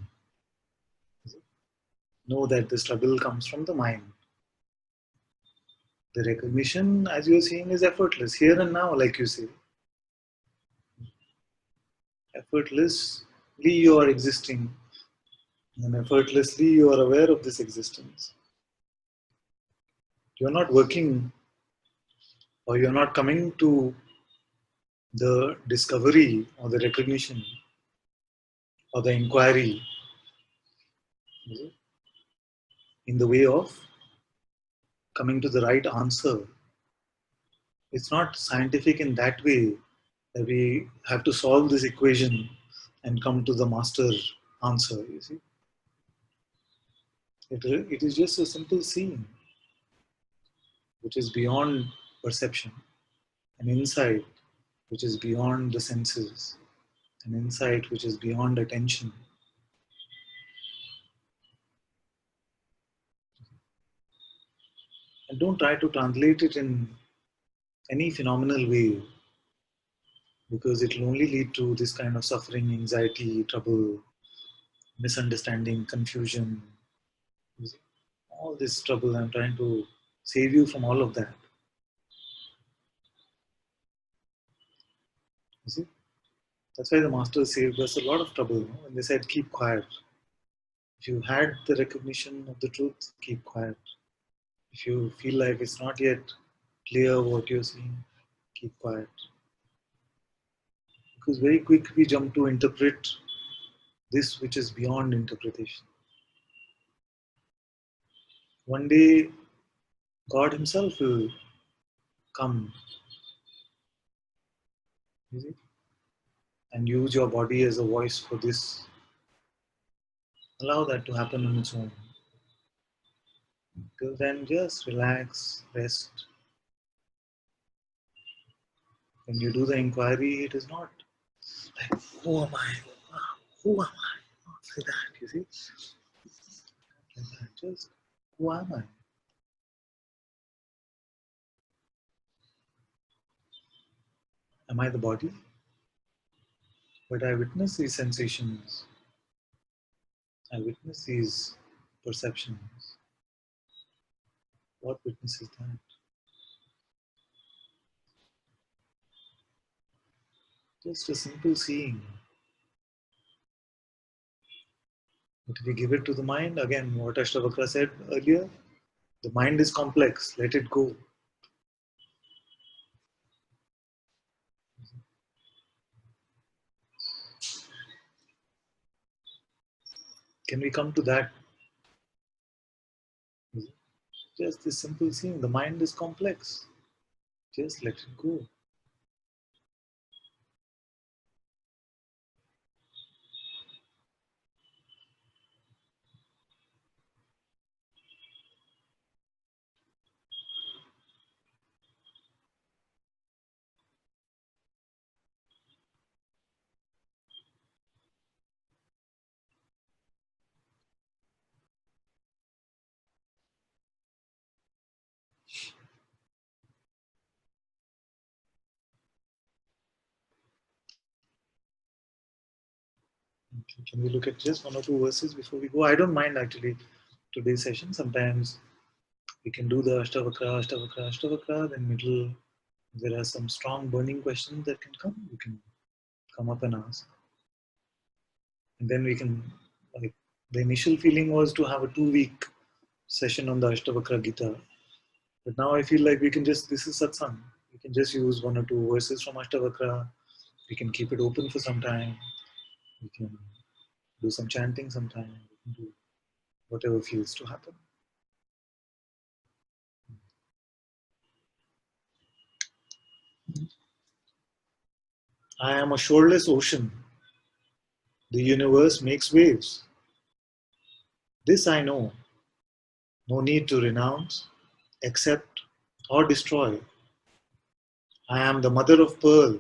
Know that the struggle comes from the mind. The recognition, as you are seeing, is effortless, here and now, like you say. Effortlessly you are existing, and effortlessly you are aware of this existence. You are not working, or you are not coming to the discovery or the recognition or the inquiry in the way of coming to the right answer. It's not scientific in that way that we have to solve this equation and come to the master answer, you see. It is just a simple seeing, which is beyond perception, an insight which is beyond the senses, an insight which is beyond attention. And don't try to translate it in any phenomenal way, because it will only lead to this kind of suffering, anxiety, trouble, misunderstanding, confusion. All this trouble, I'm trying to save you from all of that. You see? That's why the masters saved us a lot of trouble, no? When they said, keep quiet. If you had the recognition of the truth, keep quiet. If you feel like it's not yet clear what you're seeing, keep quiet. Because very quick we jump to interpret this which is beyond interpretation. One day, God Himself will come, you see, and use your body as a voice for this. Allow that to happen on its own. Till then, just relax, rest. When you do the inquiry, it is not like, who am I? Who am I? Not like that, you see. Like that. Just, who am I? Am I the body? But I witness these sensations. I witness these perceptions. What witnesses that? Just a simple seeing. But if we give it to the mind, again, what Ashtavakra said earlier, the mind is complex, let it go. Can we come to that? Just this simple thing. The mind is complex. Just let it go. Okay, can we look at just one or two verses before we go? I don't mind actually today's session. Sometimes we can do the Ashtavakra, Ashtavakra, Ashtavakra. Then middle, there are some strong burning questions that can come. You can come up and ask. And then we can, like, the initial feeling was to have a 2 week session on the Ashtavakra Gita. But now I feel like we can just, this is Satsang. We can just use one or two verses from Ashtavakra. We can keep it open for some time. We can do some chanting sometime. We can do whatever feels to happen. I am a shoreless ocean. The universe makes waves. This I know. No need to renounce, accept, or destroy. I am the mother of pearl.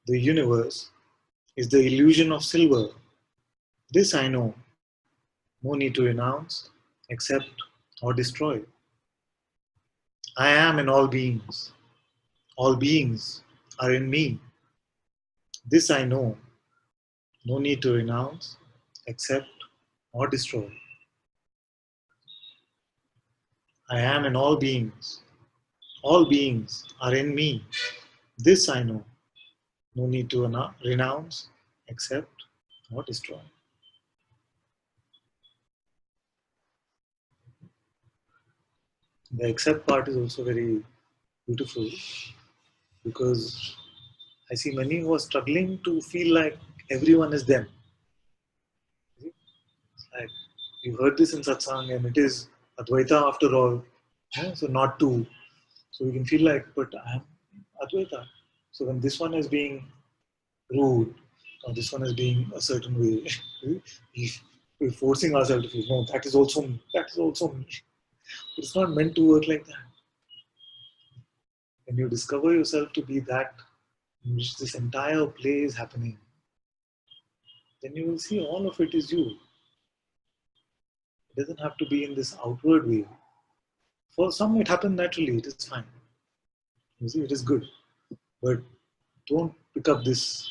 The universe is the illusion of silver. This I know. No need to renounce, accept, or destroy. I am in all beings. All beings are in me. This I know. No need to renounce, accept, or destroy. I am in all beings. All beings are in me. This I know. No need to renounce, accept, or destroy. The accept part is also very beautiful because I see many who are struggling to feel like everyone is them. Like you heard this in Satsang and it is Advaita after all, yeah? So not two. So we can feel like, but I am Advaita. So when this one is being rude or this one is being a certain way, we're forcing ourselves to feel, no, that is also me, that is also me. It's not meant to work like that. When you discover yourself to be that, in which this entire play is happening, then you will see all of it is you. It doesn't have to be in this outward way. For some, it happens naturally, it is fine. You see, it is good. But don't pick up this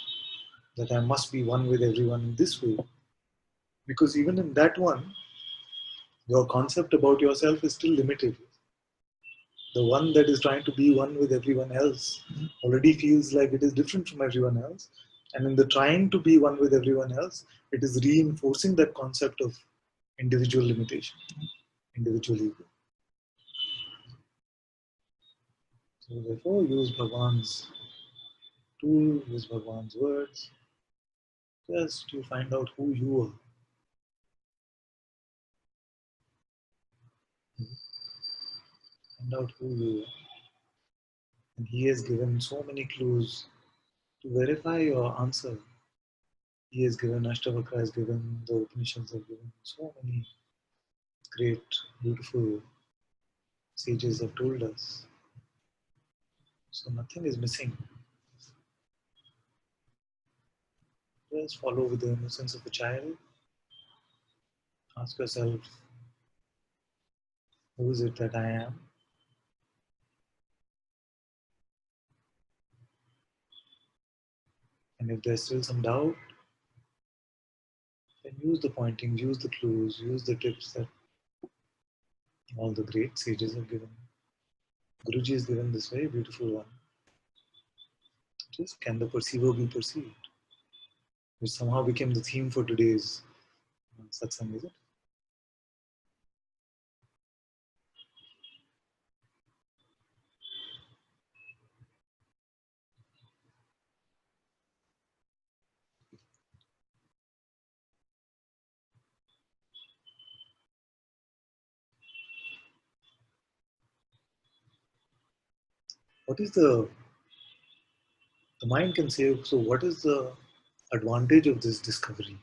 that I must be one with everyone in this way. Because even in that one, your concept about yourself is still limited. The one that is trying to be one with everyone else already feels like it is different from everyone else. And in the trying to be one with everyone else, it is reinforcing that concept of individual limitation, individual ego. So therefore, use Bhagwan's tool, use Bhagwan's words, just to find out who you are. Find out who you are. And he has given so many clues to verify your answer. He has given, Ashtavakra has given, the Upanishads have given, so many great, beautiful sages have told us. So nothing is missing. Just follow with the innocence of a child. Ask yourself, who is it that I am? And if there's still some doubt, then use the pointings, use the clues, use the tips that all the great sages have given. Guruji has given this very beautiful one. Just can the perceiver be perceived? Which somehow became the theme for today's satsang, is it? what is the mind can say, so what is the advantage of this discovery?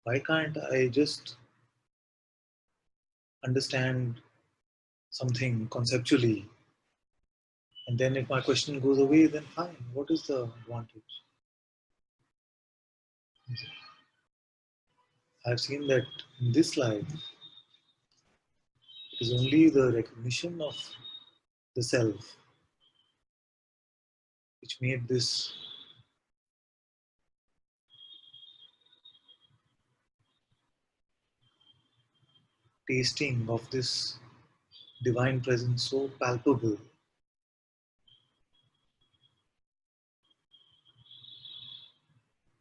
Why can't I just understand something conceptually, and then if my question goes away, then fine. What is the advantage? I've seen that in this life, it is only the recognition of the self which made this tasting of this divine presence so palpable.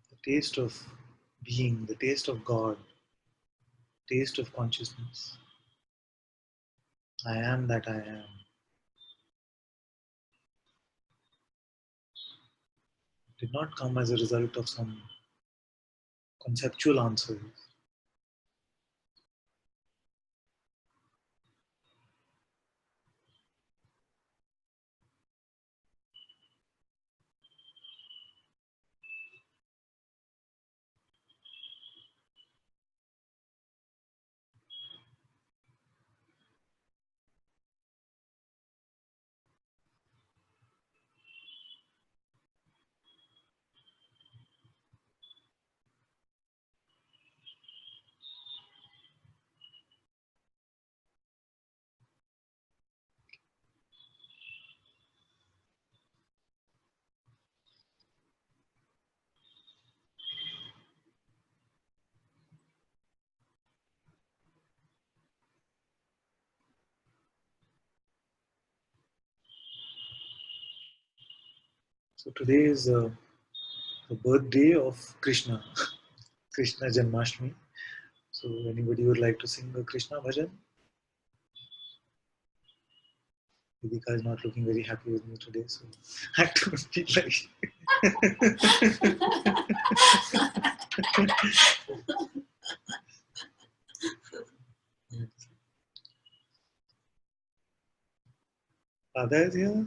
The taste of being, the taste of God, taste of consciousness. I am that I am. Did not come as a result of some conceptual answers. So today is the birthday of Krishna, Krishna Janmashtami. So anybody would like to sing a Krishna bhajan? Vidika is not looking very happy with me today, so I don't feel like. Radha is here.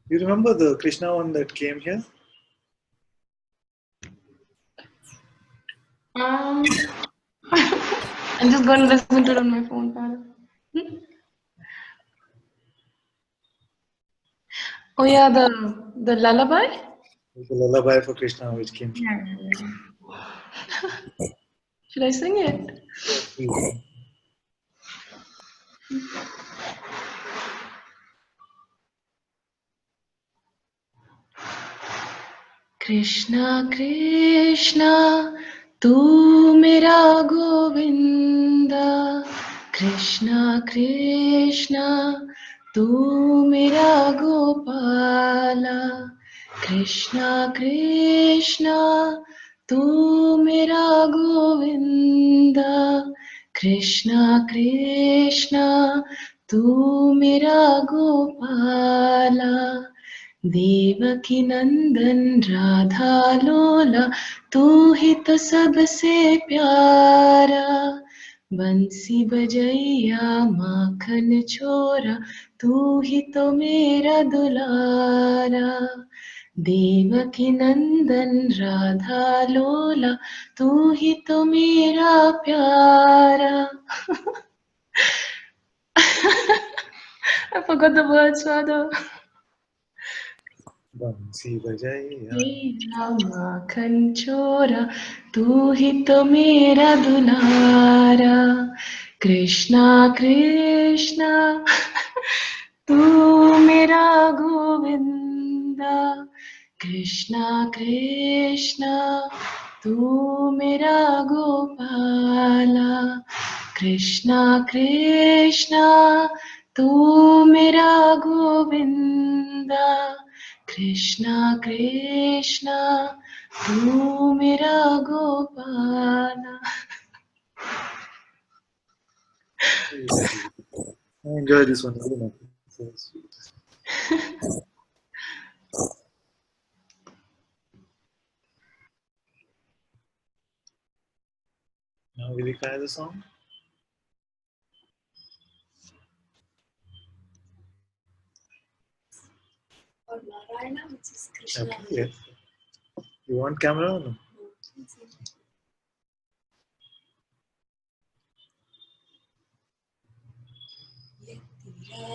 You remember the Krishna one that came here? I'm just going to listen to it on my phone, Father. Oh yeah, the lullaby. The lullaby for Krishna which came. Should I sing it? Please. Krishna Krishna, tu mera Govinda. Krishna Krishna, tu mera Gopala. Krishna Krishna, tu mera Govinda. Krishna Krishna, tu mera Gopala. Devaki नंदन राधा लोला तू ही तो सबसे प्यारा बंसी बजैया माखन छोरा तू ही तो मेरा दुलारा देवकी नंदन राधा लोला तू ही तो मेरा प्यारा I forgot the words, Father. Bansi bajaiya. मेरा माखन छोरा तू ही तो मेरा दुलारा कृष्णा कृष्णा तू मेरा गोविंदा कृष्णा कृष्णा तू मेरा गोपाला कृष्णा कृष्णा तू मेरा गोविंदा कृष्णा कृष्णा तू मेरा Gopala I enjoy this one very much. So sweet. Now will you try the song? Narayana, which is Krishna. Okay, yes. You want camera or no?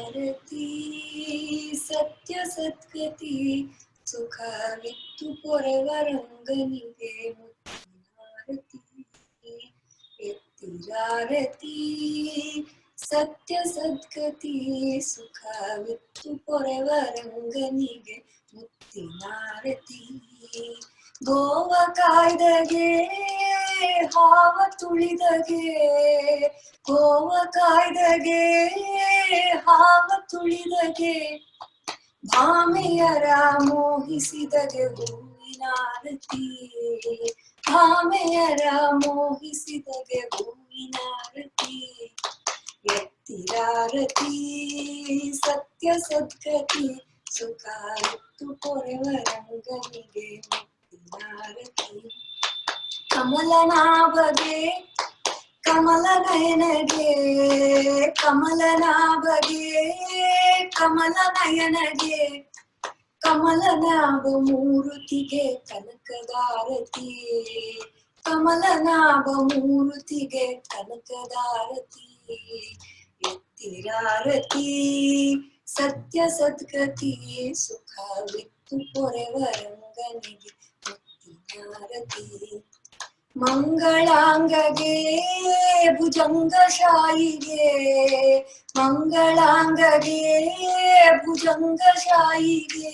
Yatirarati Satya Satgati Sukha Vittu Poravaranghanige Muttinarati Yatirarati Satya Sadgati Sukha Vittu Poravaranghanige Muttinarati Goa ಕಾಯ್ದಗೆ ಹಾವ ತುಳಿದಗೆ ಗೋವ ಕಾಯ್ದಗೆ ಹಾವ ತುಳಿದಗೆ ಭಾಮೆಯರ ಮೋಹಿಸಿದಗೆ ಹೂವಿನಾರತಿ ಭಾಮೆಯರ ಮೋಹಿಸಿದಗೆ ಹೂವಿನಾರತಿ ಎತ್ತಿರಾರತಿ ಸತ್ಯ ಸದ್ಗತಿ ಸುಖ ಇತ್ತು ಪೊರೆವರಂಗನಿಗೆ ಮುಕ್ತಿನಾರತಿ ಕಮಲನಾಭಗೆ ಕಮಲನಯನಗೆ ಕಮಲನಾಭಗೆ ಕಮಲನಯನಗೆ ಕಮಲನಾಭ ಮೂರುತಿಗೆ ಕನಕದಾರತಿ ಕಮಲನಾಭ ಮೂರುತಿಗೆ ಕನಕದಾರತಿ ಎತ್ತಿರಾರತಿ ಸತ್ಯ ಸದ್ಗತಿ ಸುಖ ವಿತ್ತು ಪೊರೆವರಂಗನಿಗೆ ಮುಕ್ತಿನಾರತಿ ಮಂಗಳಾಂಗಗೆ ಭುಜಂಗಶಾಯಿಗೆ ಮಂಗಳಾಂಗಗೆ ಭುಜಂಗಶಾಯಿಗೆ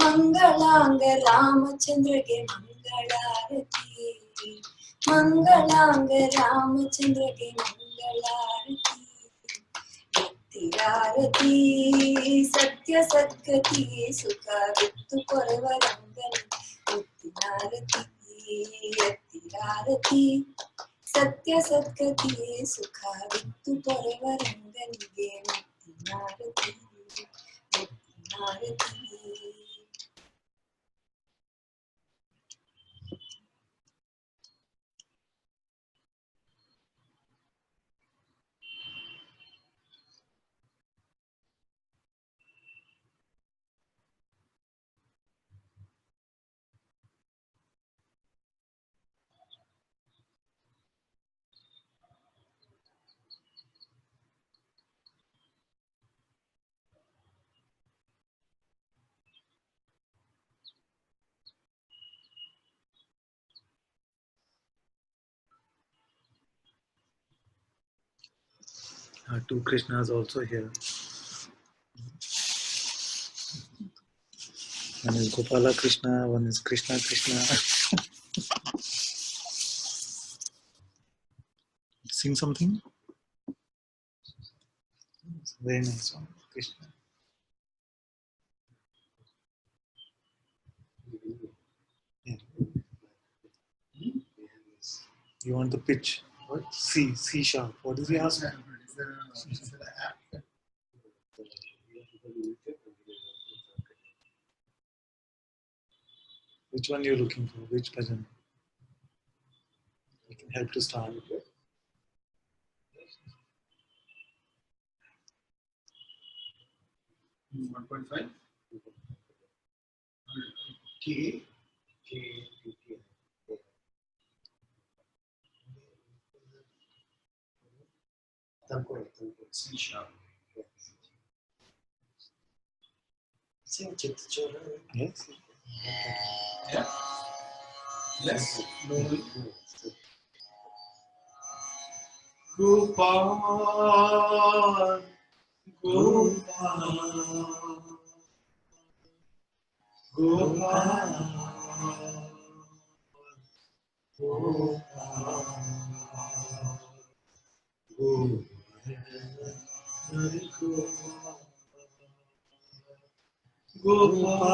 ಮಂಗಳಾಂಗ ರಾಮಚಂದ್ರಗೆ ಮಂಗಳಾರತಿ ಮಂಗಳಾಂಗ ರಾಮಚಂದ್ರಗೆ ಮಂಗಳಾರತಿ ಎತ್ತಿರಾರತಿ ಸತ್ಯ ಸದ್ಗತಿ ಸುಖ ವಿತ್ತು ಪೊರೆವರಂಗನಿ ಮುಕ್ತಿನಾರತಿ ಎತ್ತಿರಾರತಿ ಸತ್ಯ ಸದ್ಗತಿ ಸುಖ ವಿತ್ತು ಪೊರೆವರಂಗನಿಗೆ ಮುಕ್ತಿನಾರತಿ ಮುಕ್ತಿನಾರತಿ. Two Krishnas also here. One is Gopala Krishna, one is Krishna Krishna. Sing something? It's a very nice one, Krishna. Yeah. You want the pitch? What? C sharp. What does he ask? Which one you're looking for? Which bhajan? I can help to start. 1.5. C sharp. Yes. Yeah. Yes. Gopal, Gopal, Gopal, Gopal, Gopal, Gopal,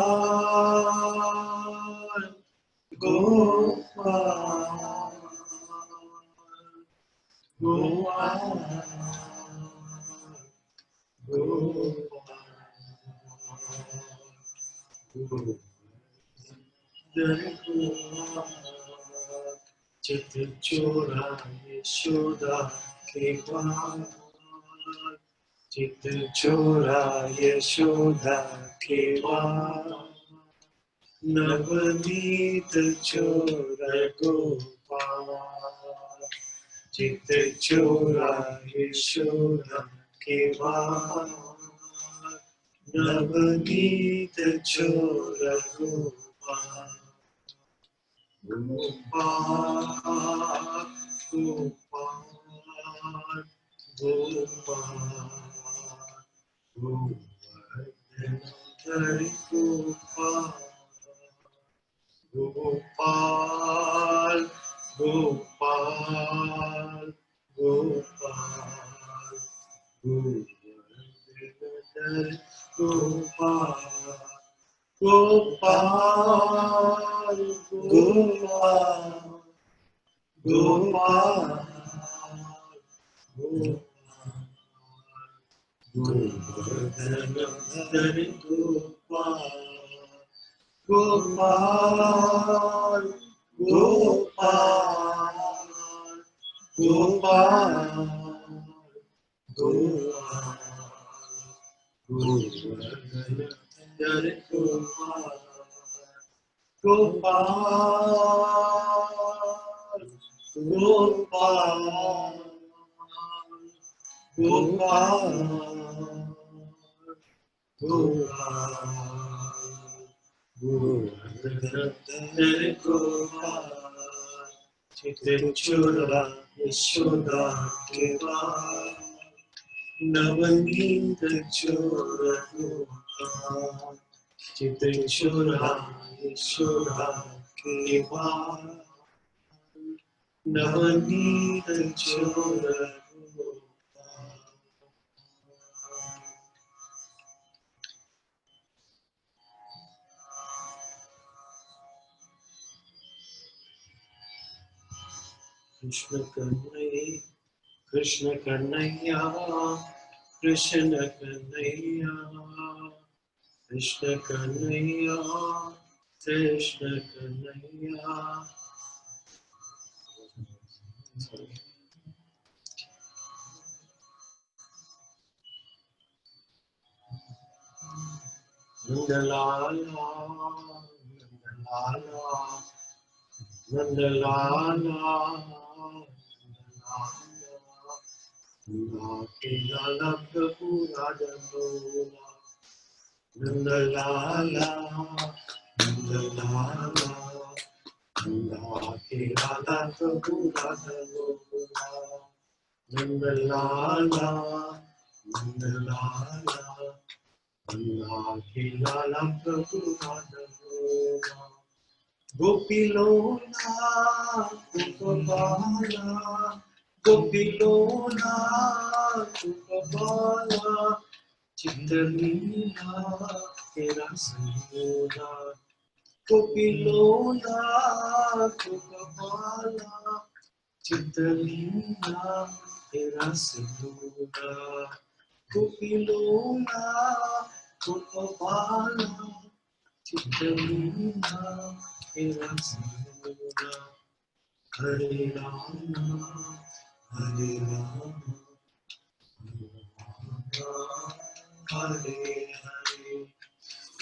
Chora Yeshoda Keval चित चोरा यशोदा केवा नवनीत चोर गोपाल चित चोरा यशोदा केवा नवनीत चोर गोपाल गोपाल गोपाल गोपाल गोवर्धन हरि गोपाल गोपाल गोपाल गोपाल गोवर्धन गोपाल गोपाल गोपाल गोपाल गोवर्धन हरि गोपाल गोपाल गोपाल गोपाल गोवर्धन हरि गोपाल गोपाल गोपाल गोपाल गोवर्धन गोपाल चित चोरा यशोदा केवा नवनीत चोर गोपाल चित चोरा यशोदा केवा नवनीत चोर गोपाल कृष्ण कन्हैया कृष्ण कन्हैया कृष्ण कन्हैया कृष्ण कन्हैया नंदलाला नंदलाला नंदलाला प्रभु राजलोला नंदलाला नंदलाला नंदलाला प्रभु राजलोला नंदलाला नंदलाला नंदलाला प्रभु राजलोला गोपीलोला गोपाला गोपीलोला गोपाला चित्रलीला तेरा संयोला गोपीलोला गोपाला चित्रलीला तेरा संयोला गोपीलोला गोपाला चित्रलीला तेरा संयोला हरे राम हरे राम हरे हरे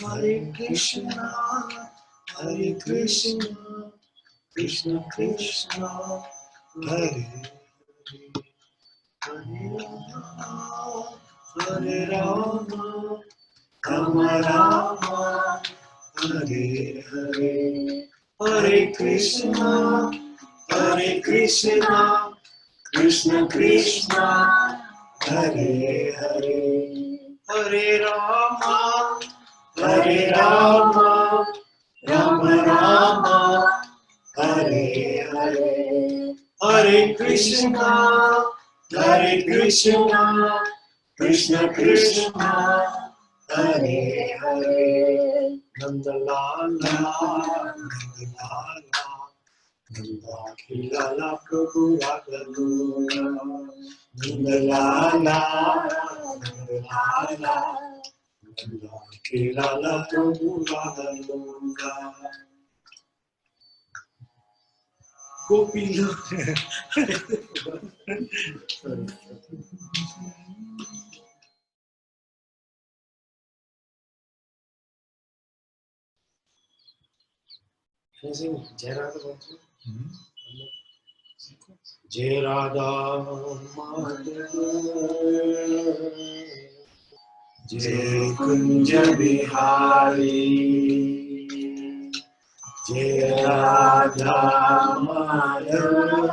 हरे कृष्णा कृष्ण कृष्ण हरे हरे हरे राम राम राम हरे हरे हरे कृष्णा कृष्ण कृष्ण हरे हरे हरे राम राम राम हरे हरे हरे कृष्णा कृष्ण कृष्ण हरे हरे नंदलाला नंदलाला नंदा प्रभु रागलोला नंदलाला नंदलाला नंदा प्रभु रागलोला गोपीलो Can I sing Jai Radha Madhava? Jai Radha Madhava, Jai Kunja Bihari, Jai Radha Madhava,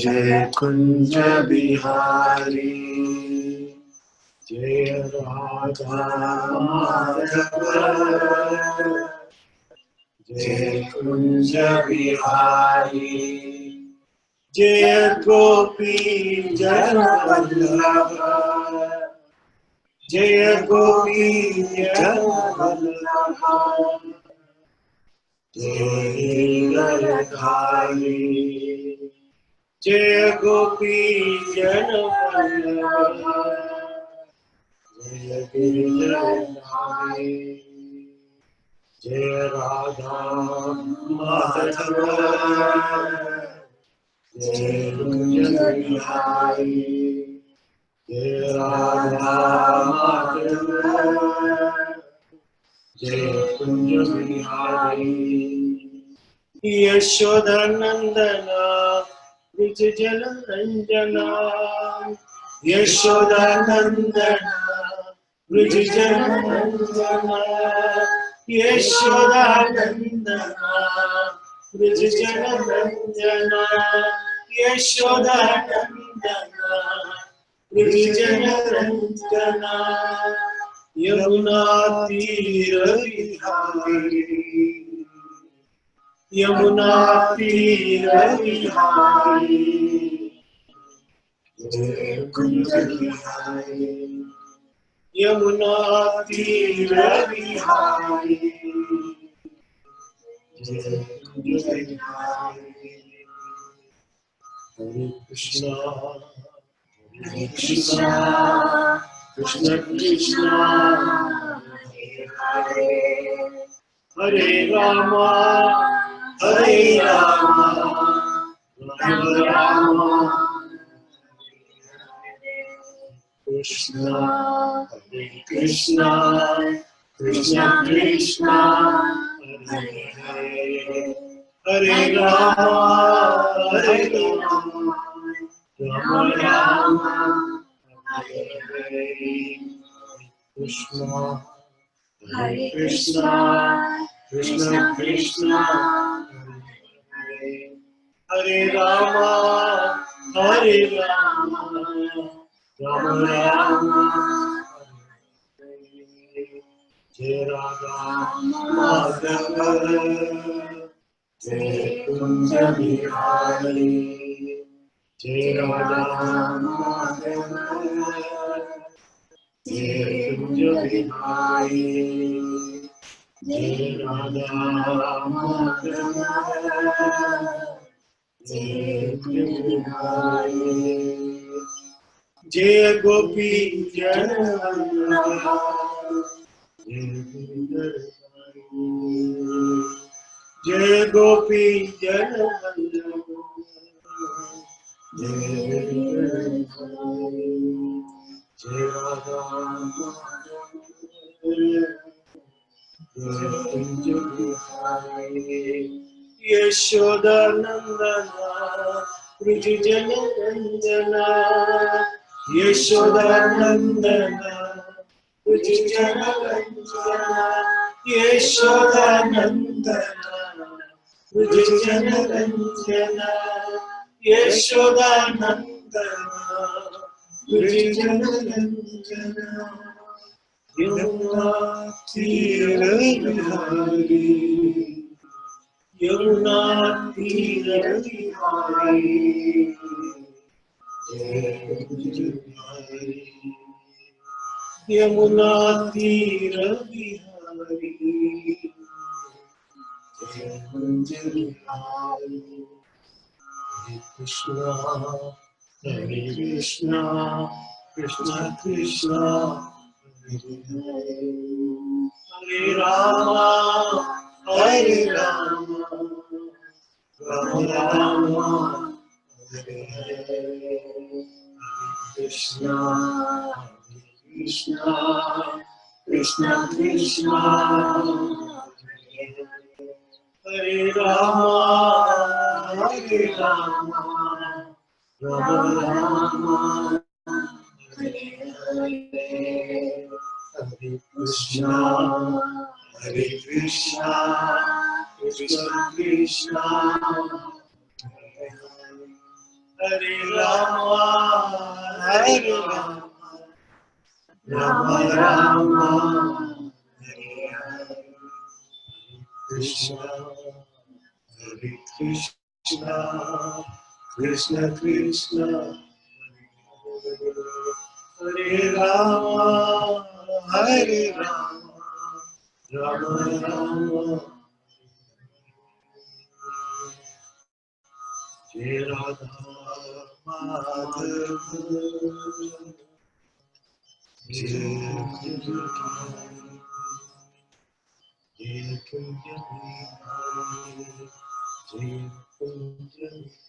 Jai Kunja Bihari, Jai Radha Madhava, Jai Kunja Bihari, Jai Gopi Jana Vallabha, Jai Gopi Jana Vallabha, Jai Radhari, Jai Gopi Jana Vallabha, Jai Radhari, Jai Radha Madhava, Jai Kunja Bihari, Jai Radha Madhava, Jai Kunja Bihari, Yashoda Nandana, Vijayana Ranjana, Yashoda Nandana, Vijayana Ranjana, Yashoda Nandana, Vijayana Ranjana, Yashoda Nandana, Vijayana Ranjana, Yamuna Tira Vihari, Yamuna Tira Vihari, Jai Kunja Bihari, Yamuna Tira Vihari, Jai Kunja Bihari. Hare Krishna, Hare Krishna, Krishna Krishna, Hare Hare, Hare Rama, Hare Rama, Rama Rama, Krishna, Hare Krishna, Krishna Krishna, Hare Hare, Hare Rama, Hare Rama, Rama Rama, Hare Hare, Krishna, Hare Krishna, Krishna Krishna, Hare Hare, Hare Rama, Hare Rama, Rama Rama, Jai Radha Madhava, Jai Kunja Bihari, Jai Radha Madhava, Jai Kunja Bihari, Jai Radha Madhava, Jai Kunja Bihari, Jai Gopi Jana Vallabha, Jai Gopi Jana Vallabha, Jai Radha Madhava, Jai Kunja Bihari, Yashoda Nandana, Vijayana Ranjana, Yashoda Nandana, Vijayana Ranjana, Yashoda Nandana, Vijayana Ranjana, Yashoda Nandana, Vijayana Ranjana, Yamuna Tira Vihari, Yamuna Tira Vihari, Jai Kunja Bihari, Yamuna Tira Vihari, Jai Kunja Bihari, Hare Krishna, Hare Krishna, Krishna Krishna, Hare Hare, Hare Rama, Hare Rama, Rama Rama, Hare Hare, Hare Krishna, Hare Krishna, Krishna Krishna, Hare Rama, Hare Rama, Rama Rama, Hare Hare, Hare Krishna, Hare Krishna, Krishna Krishna, Hare Rama, Hare Rama, Rama Rama, Hare Hare, Krishna, Hare Krishna, Krishna Krishna, Hare Rama, Hare Rama, Rama Rama, Jai Radha Madhava, Jai Krishna, Jai Krishna, Jai Krishna.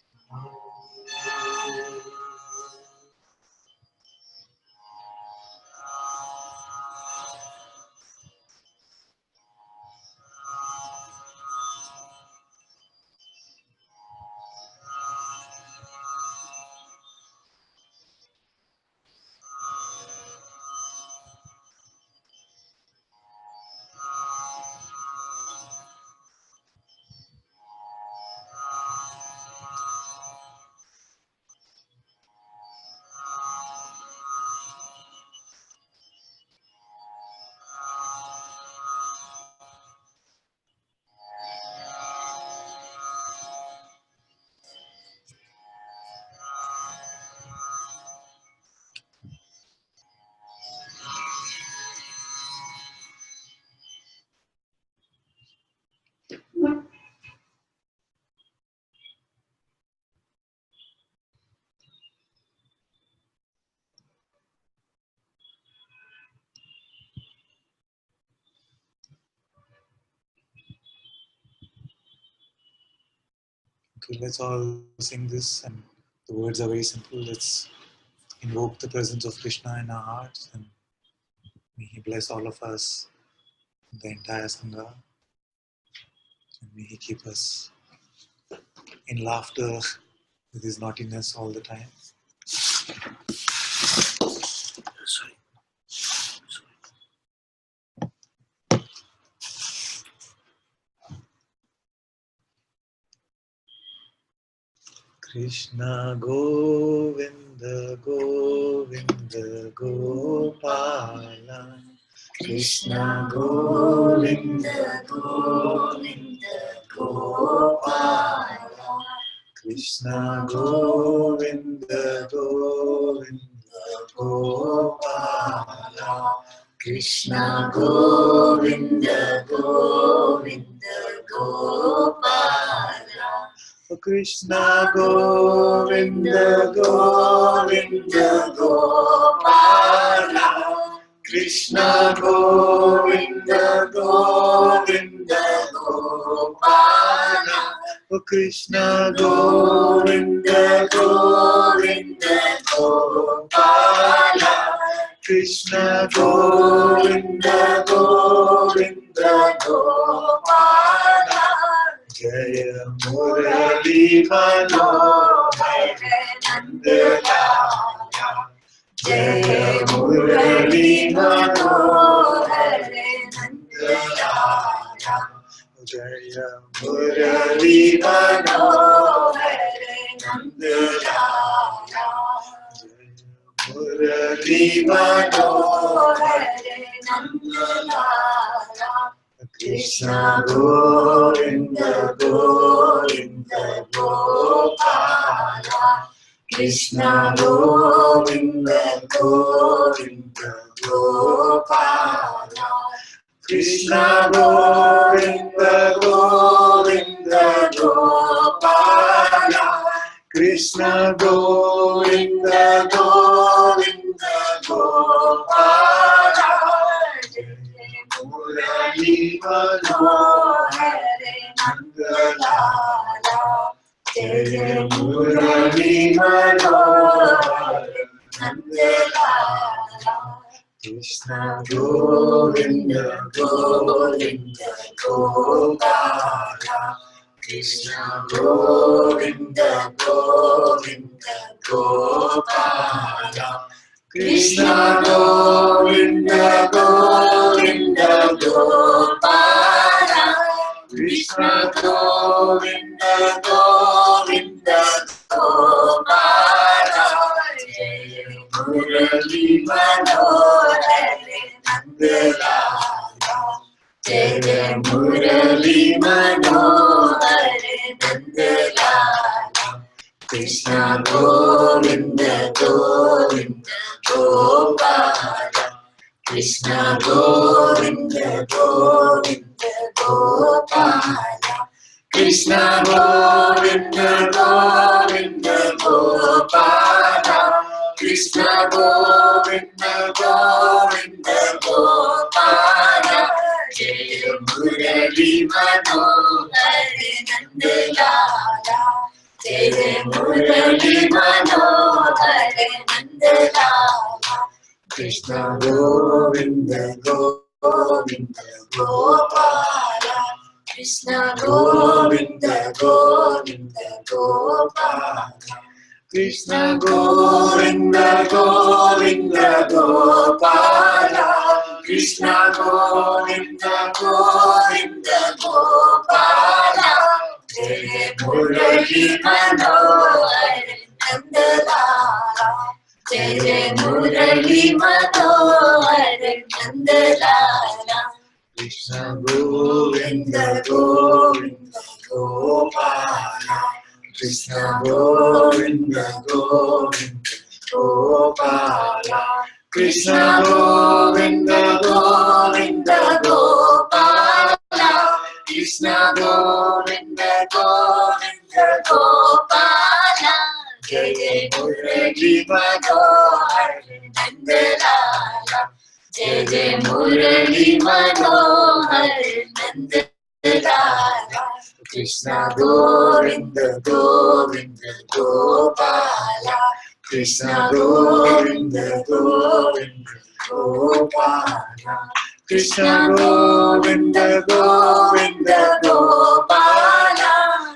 Okay, let's all sing this, and the words are very simple. Let's invoke the presence of Krishna in our hearts, and may He bless all of us, the entire Sangha, and may He keep us in laughter with His naughtiness all the time. Sorry. Krishna Govinda Govinda Gopala, Krishna Govinda Govinda Gopala, Krishna Govinda Govinda Gopala, Krishna Govinda Govinda Gopala, Krishna Govinda Govinda Gopala, Krishna Govinda Govinda Gopala, Krishna Govinda Govinda Gopala, Krishna Govinda Govinda Gopala, Jaya Murali Manohar Nandalaya, Jaya Murali Manohar Nandalaya, Jaya Murali Manohar Nandalaya, Murali Manohar Nandalaya, Krishna Govinda Govinda Gopala, Krishna Govinda Govinda Gopala, Krishna Govinda Govinda Gopala, Krishna Govinda Govinda Gopala, Murali Manohar Nandalaya, Jaya Murali Manohar Nandalaya, Krishna Govinda Govinda Gopala, Krishna Govinda Govinda Gopala. Krishna Govinda Govinda Gopala. Krishna Govinda Govinda Gopala. Jai Murali Manohara Nandalala. Jai Murali Manohara Nandalala. Krishna Govinda Govinda Gopala. Krishna Govinda Govinda Gopala. Krishna Govinda Govinda Gopala. Krishna Govinda Govinda Gopala. Jai Murali Manohara Nandalala. Jai Murali Manohara Nandalala. Krishna Govinda Govinda Gopala. Krishna Govinda Govinda Gopala. Krishna Govinda Govinda Gopala. Krishna Govinda Govinda Gopala. Jai Murali Manohara Nandalala. Jai Murali Manohara Nandalala. Krishna Govinda Govinda Gopala. Krishna Govinda Govinda Gopala. Krishna Govinda Govinda Gopala. Krishna Govinda Govinda Gopala. Jai Jai Murali Manohara Nandalala. Jai Jai Murali Manohara Nandalala. Krishna Govinda Govinda Gopala. Krishna Govinda Govinda Gopala. Krishna Govinda Govinda Gopala.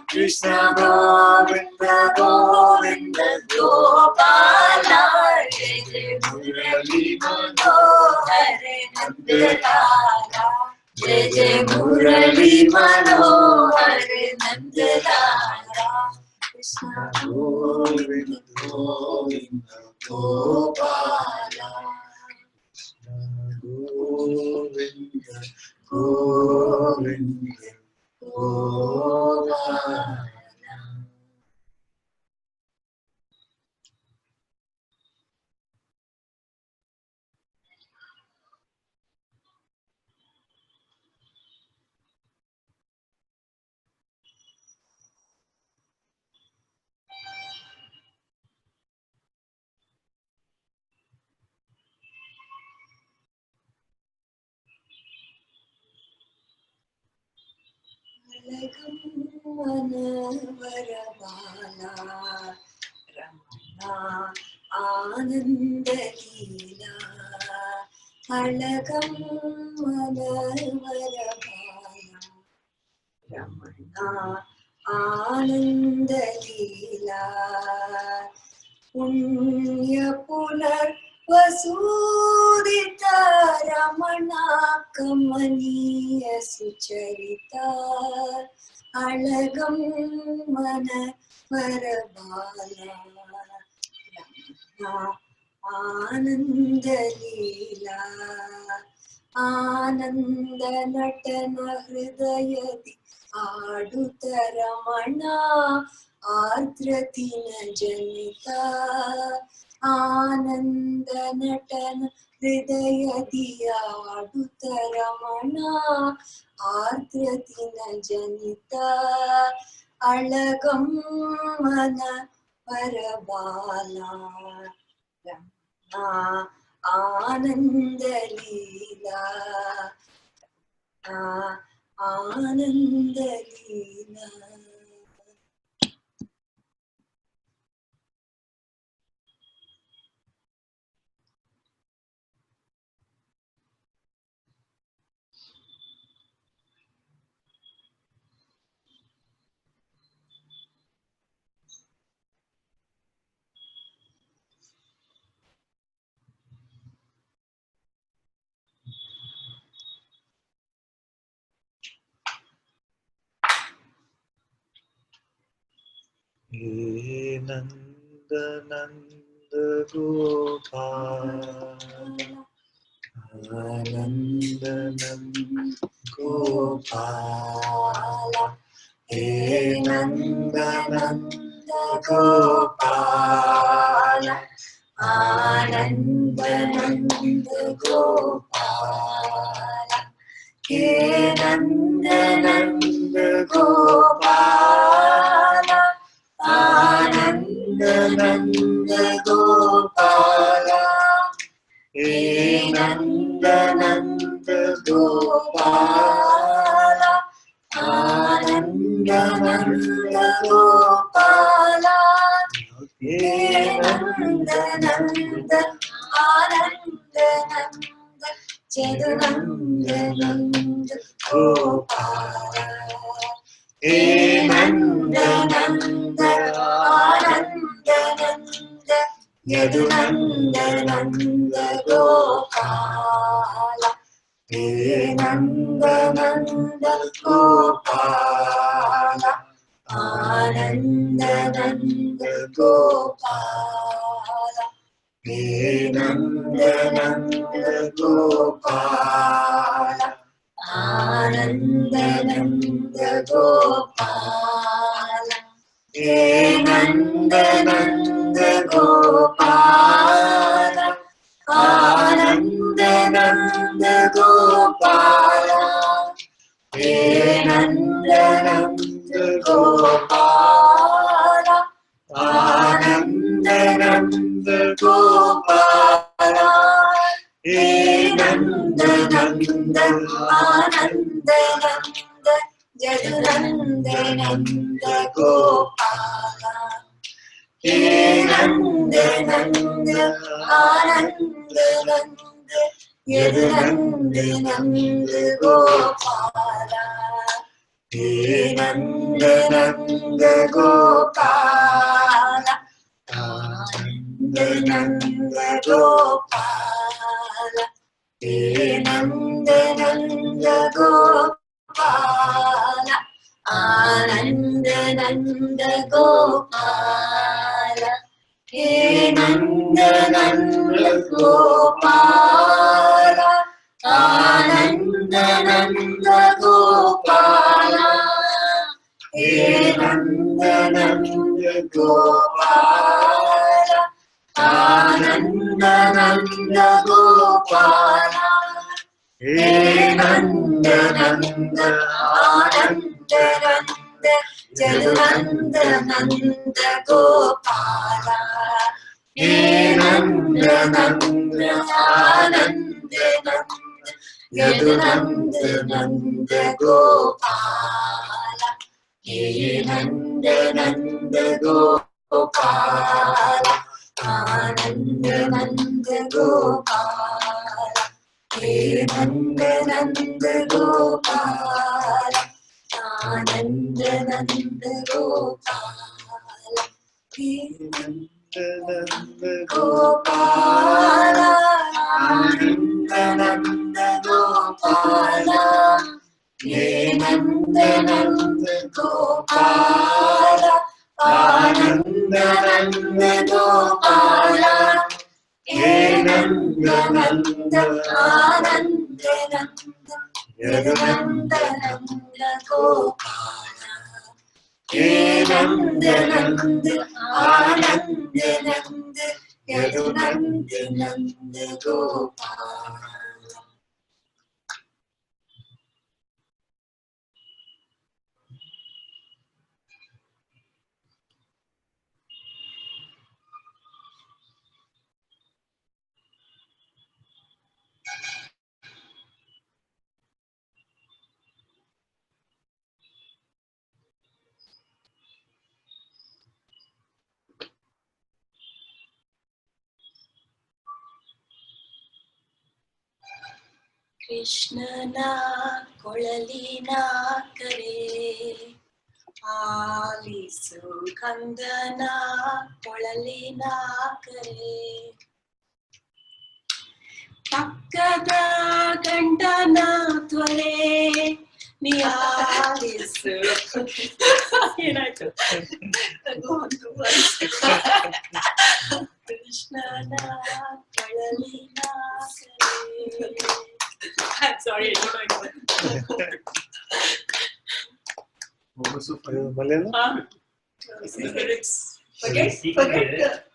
Krishna Govinda Govinda Gopala. Jai Jai Murali Manohara Nandalala. Jai Jai Murali Manohara Nandalala. Krishna Govinda Govinda Gopala. Govinda Govinda Gopala. Varabala Ramana Ananda-Leela. Alagam Varabala Ramana Ananda-Leela. Punya Punar Vasudita Ramana Kamaniya Sucharita. Alagam Mana Varabala Ramana Ananda-Leela. Ananda Natana Hridayati Aduta Ramana Ardratina Janita. Ananda Natana Hridayati Aduta Ramana Ardratina Janita. Alagam Mana Varabala Ramana Ananda-Leela. Ananda-Leela. He Nanda Nanda Gopala, Ananda Nanda Gopala, He Nanda Nanda Gopala, Ananda Nanda Gopala, He Nanda Nanda Gopala, Ananda Nanda Gopala, He Nanda Nanda Gopala, Ananda Nanda Gopala, He Nanda Nanda Ananda Nanda Jadunanda Nanda Gopala, He Nanda Nanda Ananda Nanda Jadunanda Nanda Gopala, He Nanda Nanda Gopala, Ananda Nanda Gopala, He Nanda Nanda Gopala, Ananda Nanda Gopala, He Nanda Nanda Gopala, Ananda Nanda Gopala, He Nanda Nanda Gopala, Ananda Nanda Gopala, He Nanda Nanda Ananda Nanda Jadunanda Nanda Gopala, He Nanda Nanda Ananda Nanda Jadunanda Nanda Gopala, He Nanda Nanda Gopala, Ananda Nanda Gopala, He Nanda Nanda Gopala, Ananda Nanda Gopala, He Nanda Nanda Gopala, Ananda Nanda Gopala, He Nanda Nanda Gopala, Ananda Nanda Gopala, He Nanda Nanda Ananda Nanda Jadunanda Nanda Gopala, He Nanda Nanda Ananda Nanda Jadunanda Nanda Gopala, He Nanda Nanda Gopala, Ananda Nanda Gopala, He Nanda Nanda Gopala, Ananda Nanda Gopala, He Nanda Nanda Gopala, Ananda Nanda Gopala, He Nanda Nanda Gopala, Ananda Nanda Gopala, He Nanda Nanda Ananda Nanda Jadunanda Nanda Gopala, He Nanda Nanda Ananda Nanda Jadunanda Nanda Gopala. ಕೃಷ್ಣನ ಕೊಳಲಿನ ಕರೆ ಆಲಿಸು ಕಂದನ ಕೊಳಲಿನ ಕರೆ ಪಕ್ಕದ ಗಂಡನ ತ್ವರೆ Niyalisu. And I go on to once. Krishna na Kayalina Sare. I'm sorry, I don't know. Malayalam? Forget the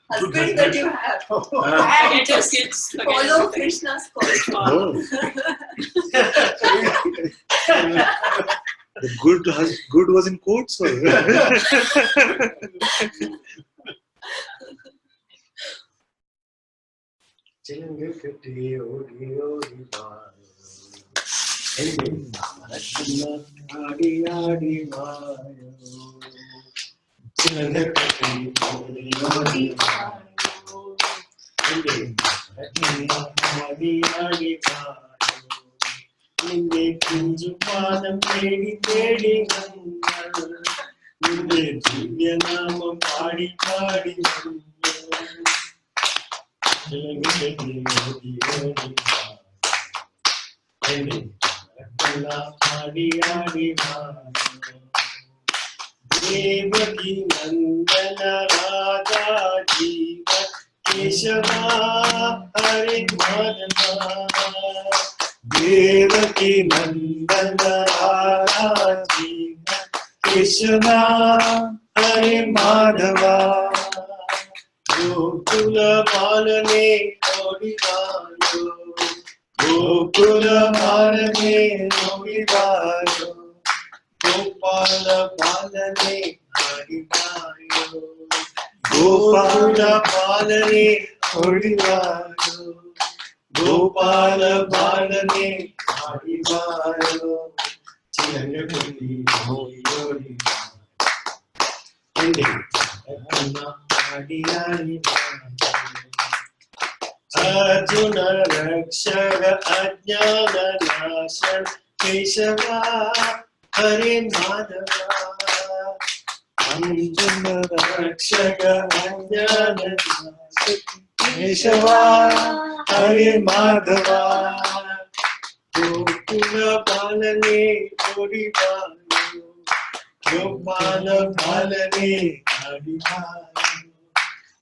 husband that you have. Forget your kids. Follow Krishna's course. Oh. The good was in quotes, or? Devaki Nandana Radha Jiva Keshava Hare Madhava. Devaki Nandana Radha Jiva Keshava Hare Madhava. Gokula Balane Odivayo, Gokula Balane Odivayo, Gopala Balane Harivayo, Gopala Balane Harivayo, Gopala Balane Harivayo, Chirangapati Hori Hori Arjuna Rakshaka Ajnana Nashan Keshava Hare Madhava. Arjuna Rakshaka Ajnana Nashan Keshava Hare Madhava. Gokula Balane Harivayo, Gopala Balane Harivayo,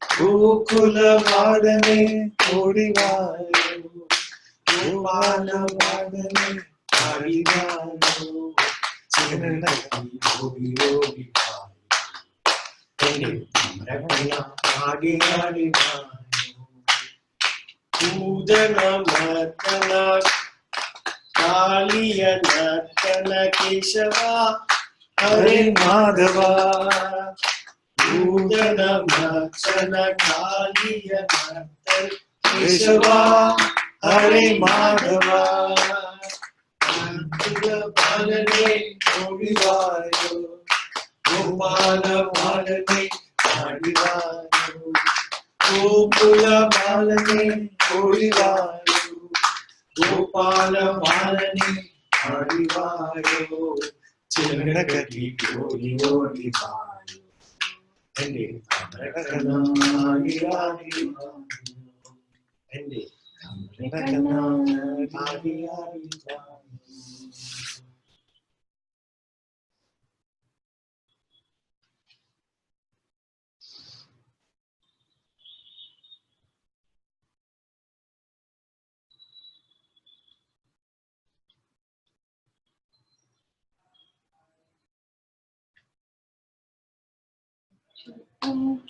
Gokula Balane Harivayo, Gopala Balane Harivayo, Chirangapati Hori Hori Hare Hare Hare. Udana Matana Kaliya Natana Keshava Hare Madhava. Udana Matana Kaliya Natana Keshava Hare Madhava. Gopala Balane Harivayo, Gopala Balane Harivayo, Gokula Balane Harivayo, Gopala Balane Harivayo, Chirangapati Hori Hori Hare. Ende Amrakana Hari Hari Ende Amrakana Hari Hari.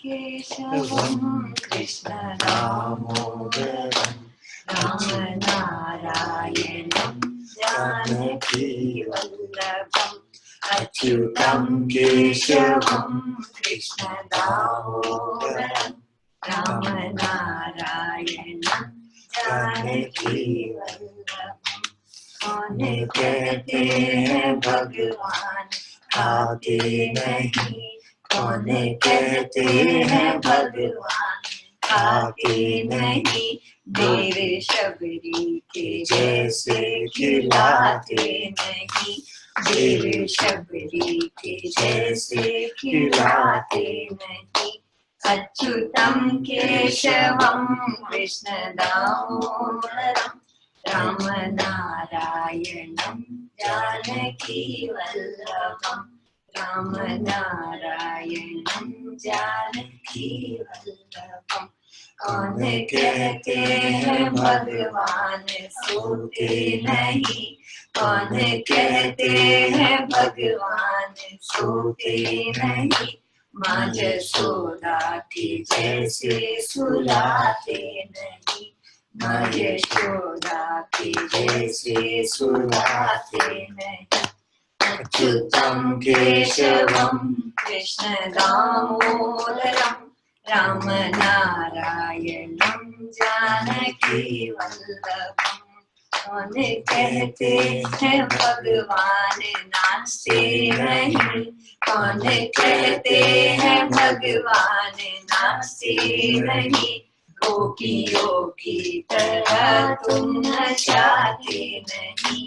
Keshavam Krishna Damodaram Ramanarayanam Janaki Vallabham Achyutam Keshavam Krishna Damodaram Ramanarayanam Janaki Vallabham. कौन कहते हैं भगवान आते नहीं, कौन कहते हैं भगवान आते नहीं, मेरे शबरी के जैसे खिलाते नहीं, मेरे शबरी के जैसे खिलाते नहीं। अच्युतम केशवम कृष्ण दामोदरम रामनारायणम जानकी वल्लभम राम नारायणं जानकी वल्लभम। कौन कहते हैं भगवान सोते नहीं, कौन कहते हैं भगवान सोते नहीं, माँ यशोदा की जैसे सुलाते नहीं, माँ यशोदा की जैसे सुलाते नहीं। अच्युतं केशवं कृष्ण दामोदरं राम नारायणं जानकी वल्लभम। कौन कहते हैं भगवान नाचते नहीं, कौन कहते हैं भगवान नाचते नहीं, गोपियों की तरह तुम नचाते नहीं,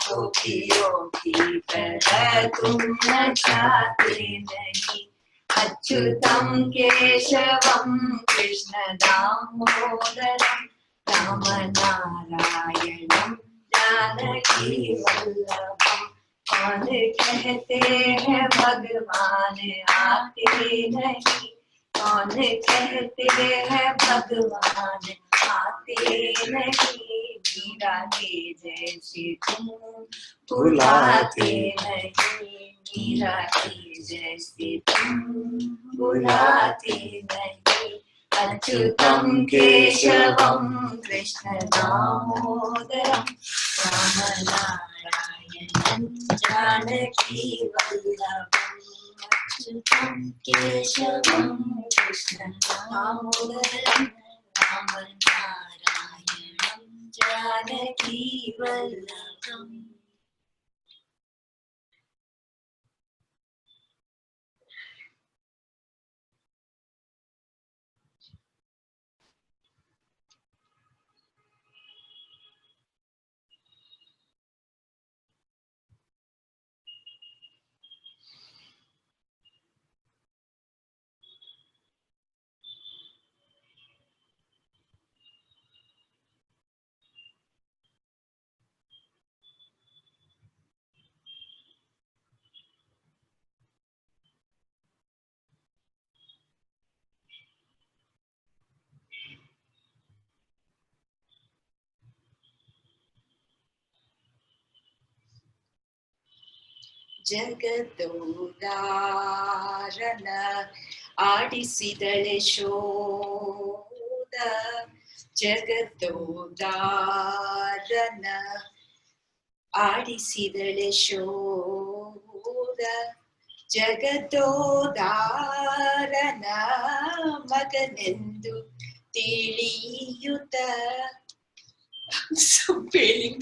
गोपियों की तरह तुम नचाते नहीं। अच्युतं केशवं कृष्ण दामोदरं राम नारायणं जानकी वल्लभम। कौन कहते हैं भगवान आते नहीं, कौन कहते हैं भगवान आते नहीं, मीरा के जैसे तुम बुलाते नहीं, मीरा के जैसे तुम बुलाते नहीं। अच्युतं केशवं कृष्ण दामोदरं राम नारायणं जानकी वल्लभम। अच्युतं केशवं कृष्ण दामोदरं राम नारायणं जानकी वल्लभम। ಜಗದೋದಾರನ ಆಡಿಸಿದಳೆ ಶೋಧ, ಜಗದೋದಾರನ ಆಡಿಸಿದಳೆ ಶೋಧ, ಜಗದೋದಾರನ ಮಗನೆಂದು ತಿಳಿಯುತ್ತ. So failing.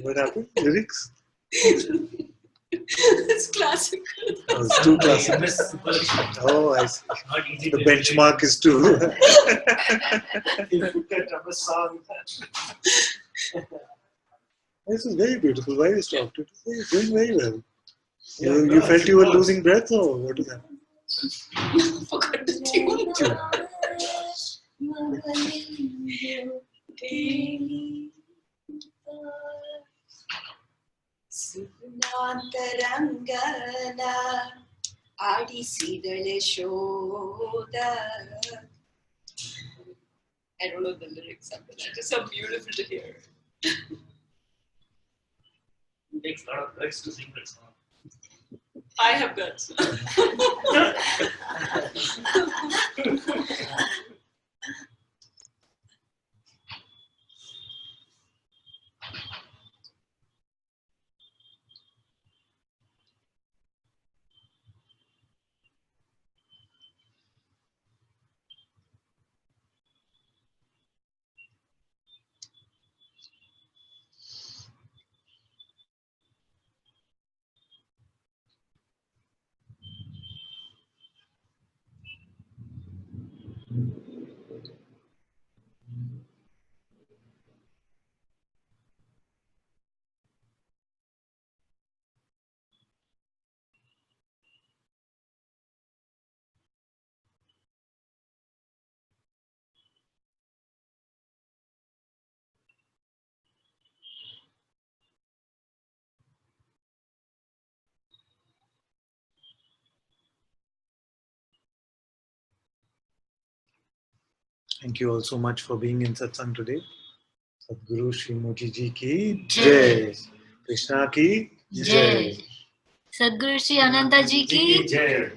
What happened? Lyrics? It's classical. Oh, it's too classical. Oh, I see. Not easy The to benchmark is too. difficult of a song. This is very beautiful. Why you stopped it? You're doing very well. Yeah, You no, felt it you were was. losing breath, or what is that? Forgot the tune. ಸುಗುಣಾಂತರಂಗನ ಆಡಿಸಿದಳೆ ಶೋಧ. I don't know the lyrics of it. It's just so beautiful to hear. It takes a lot of guts to sing that song. I have guts. Thank you all so much for being in Satsang today. Sadhguru Shri Moji Ji ki Jai. Krishna ki Jai. Sadhguru Shri Ananta Ji ki Jai.